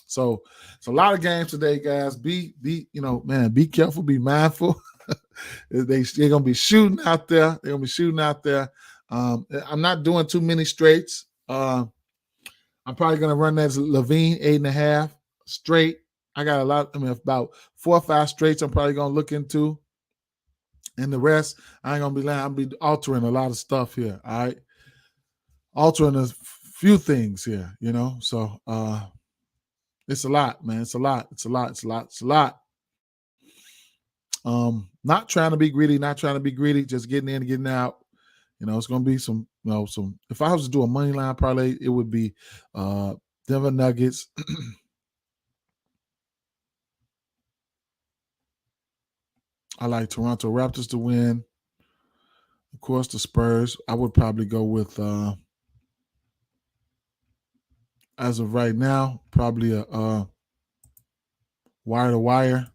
So it's a lot of games today, guys. Be careful, be mindful. They're gonna be shooting out there. They're gonna be shooting out there. I'm not doing too many straights. I'm probably gonna run that Levine 8.5 straight. I got a lot. I mean, about 4 or 5 straights. I'm probably gonna look into, and the rest I ain't gonna be lying. I'll be altering a lot of stuff here. All right, altering a few things here. So it's a lot, man. It's a lot. It's a lot. It's a lot. It's a lot. Not trying to be greedy, just getting in and getting out. It's gonna be some, if I was to do a money line parlay, it would be Denver Nuggets. I like Toronto Raptors to win. Of course, the Spurs. I would probably go with as of right now, probably a wire to wire.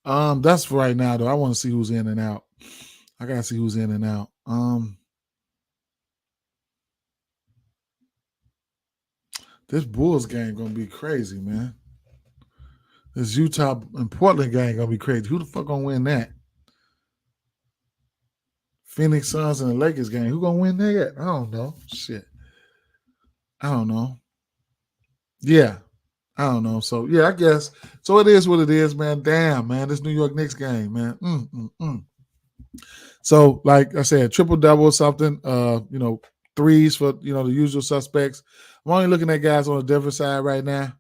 That's for right now though. I want to see who's in and out. I gotta see who's in and out. This Bulls game gonna be crazy, man. This Utah and Portland game gonna be crazy. Who the fuck gonna win that? Phoenix Suns and the Lakers game. Who gonna win that? I don't know. Shit. I don't know. Yeah. I don't know. So yeah, I guess. So it is what it is, man. Damn, man. This New York Knicks game, man. So, like I said, triple double something. Threes for the usual suspects. I'm only looking at guys on the Denver side right now.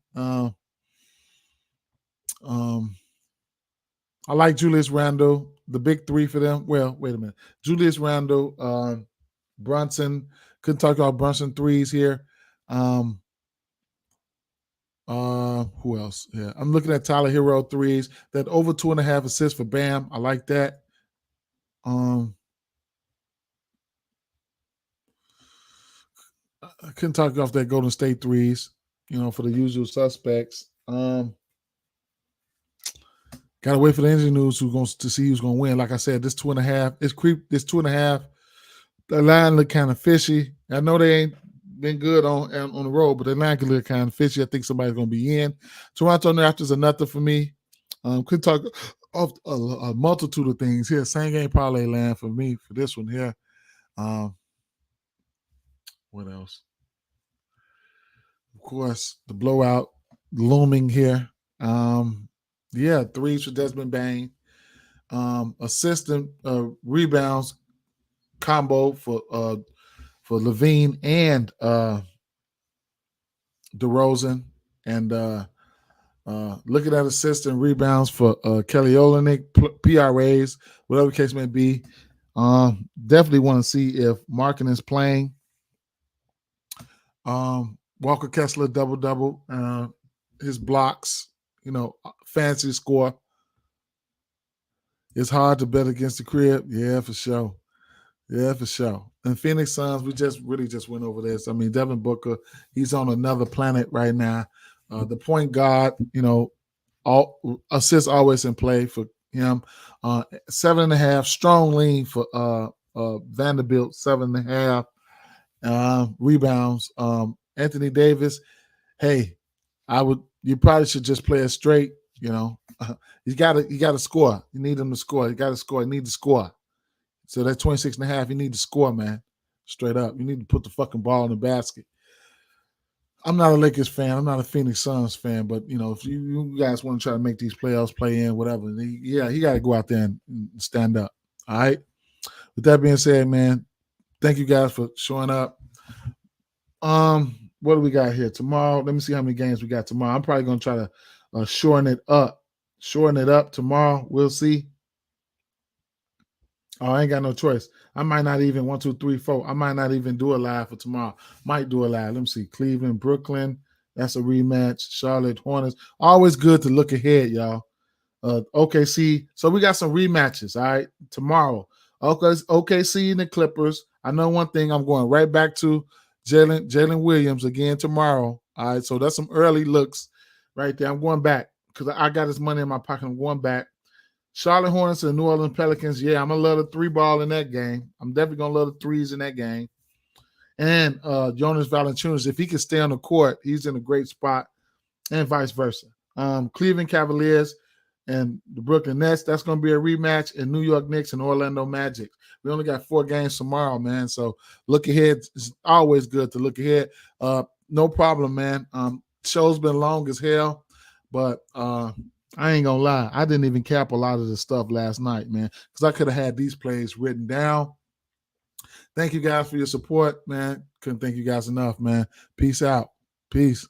I like Julius Randle. The big three for them. Well, wait a minute. Julius Randle, Brunson. Couldn't talk about Brunson threes here. Who else? Yeah, I'm looking at Tyler Hero threes. That over 2.5 assists for Bam. I like that. I couldn't talk off that Golden State threes, for the usual suspects. Gotta wait for the injury news to see who's gonna win. Like I said, this 2.5, this 2.5, the line look kind of fishy. I know they ain't been good on the road, but the line can look kind of fishy. I think somebody's gonna be in. Toronto Raptors are nothing for me. Could talk off a multitude of things here. Same game parlay land for me for this one here. What else? Of course, the blowout looming here. Threes for Desmond Bain. Assistant rebounds combo for Levine and DeRozan. And looking at assistant rebounds for Kelly Olynyk, PRAs, whatever the case may be. Definitely want to see if Markin is playing. Walker Kessler double-double. His blocks, fancy score. It's hard to bet against the crib. Yeah, for sure. And Phoenix Suns, we just went over this. I mean, Devin Booker, he's on another planet right now. The point guard, all assists always in play for him. 7.5, strong lean for Vanderbilt, 7.5 rebounds. Anthony Davis, hey, you probably should just play it straight. You got to score. You need him to score. You got to score. You need to score. So that 26.5, you need to score, man. Straight up. You need to put the fucking ball in the basket. I'm not a Lakers fan. I'm not a Phoenix Suns fan. But, if you guys want to try to make these playoffs, play in, whatever, he got to go out there and stand up. All right? With that being said, man, thank you guys for showing up. What do we got here? Tomorrow, let me see how many games we got tomorrow. I'm probably going to try to shorten it up tomorrow. We'll see. Oh, I ain't got no choice. I might not even 1, 2, 3, 4. I might not even do a live for tomorrow. Might do a live. Let me see. Cleveland, Brooklyn. That's a rematch. Charlotte Hornets. Always good to look ahead, y'all. OKC. So we got some rematches. All right, tomorrow. OKC and the Clippers. I know one thing. I'm going right back to Jalen Williams again tomorrow. All right, so that's some early looks right there. I'm going back because I got his money in my pocket. I'm going back. Charlotte Hornets and New Orleans Pelicans. Yeah, I'm going to love the 3-ball in that game. I'm definitely going to love the threes in that game. And Jonas Valanciunas, if he can stay on the court, he's in a great spot, and vice versa. Cleveland Cavaliers and the Brooklyn Nets. That's going to be a rematch in New York Knicks and Orlando Magic. We only got 4 games tomorrow, man. So look ahead. It's always good to look ahead. No problem, man. Show's been long as hell, but I ain't gonna lie. I didn't even cap a lot of the stuff last night, man, because I could have had these plays written down. Thank you guys for your support, man. Couldn't thank you guys enough, man. Peace out. Peace.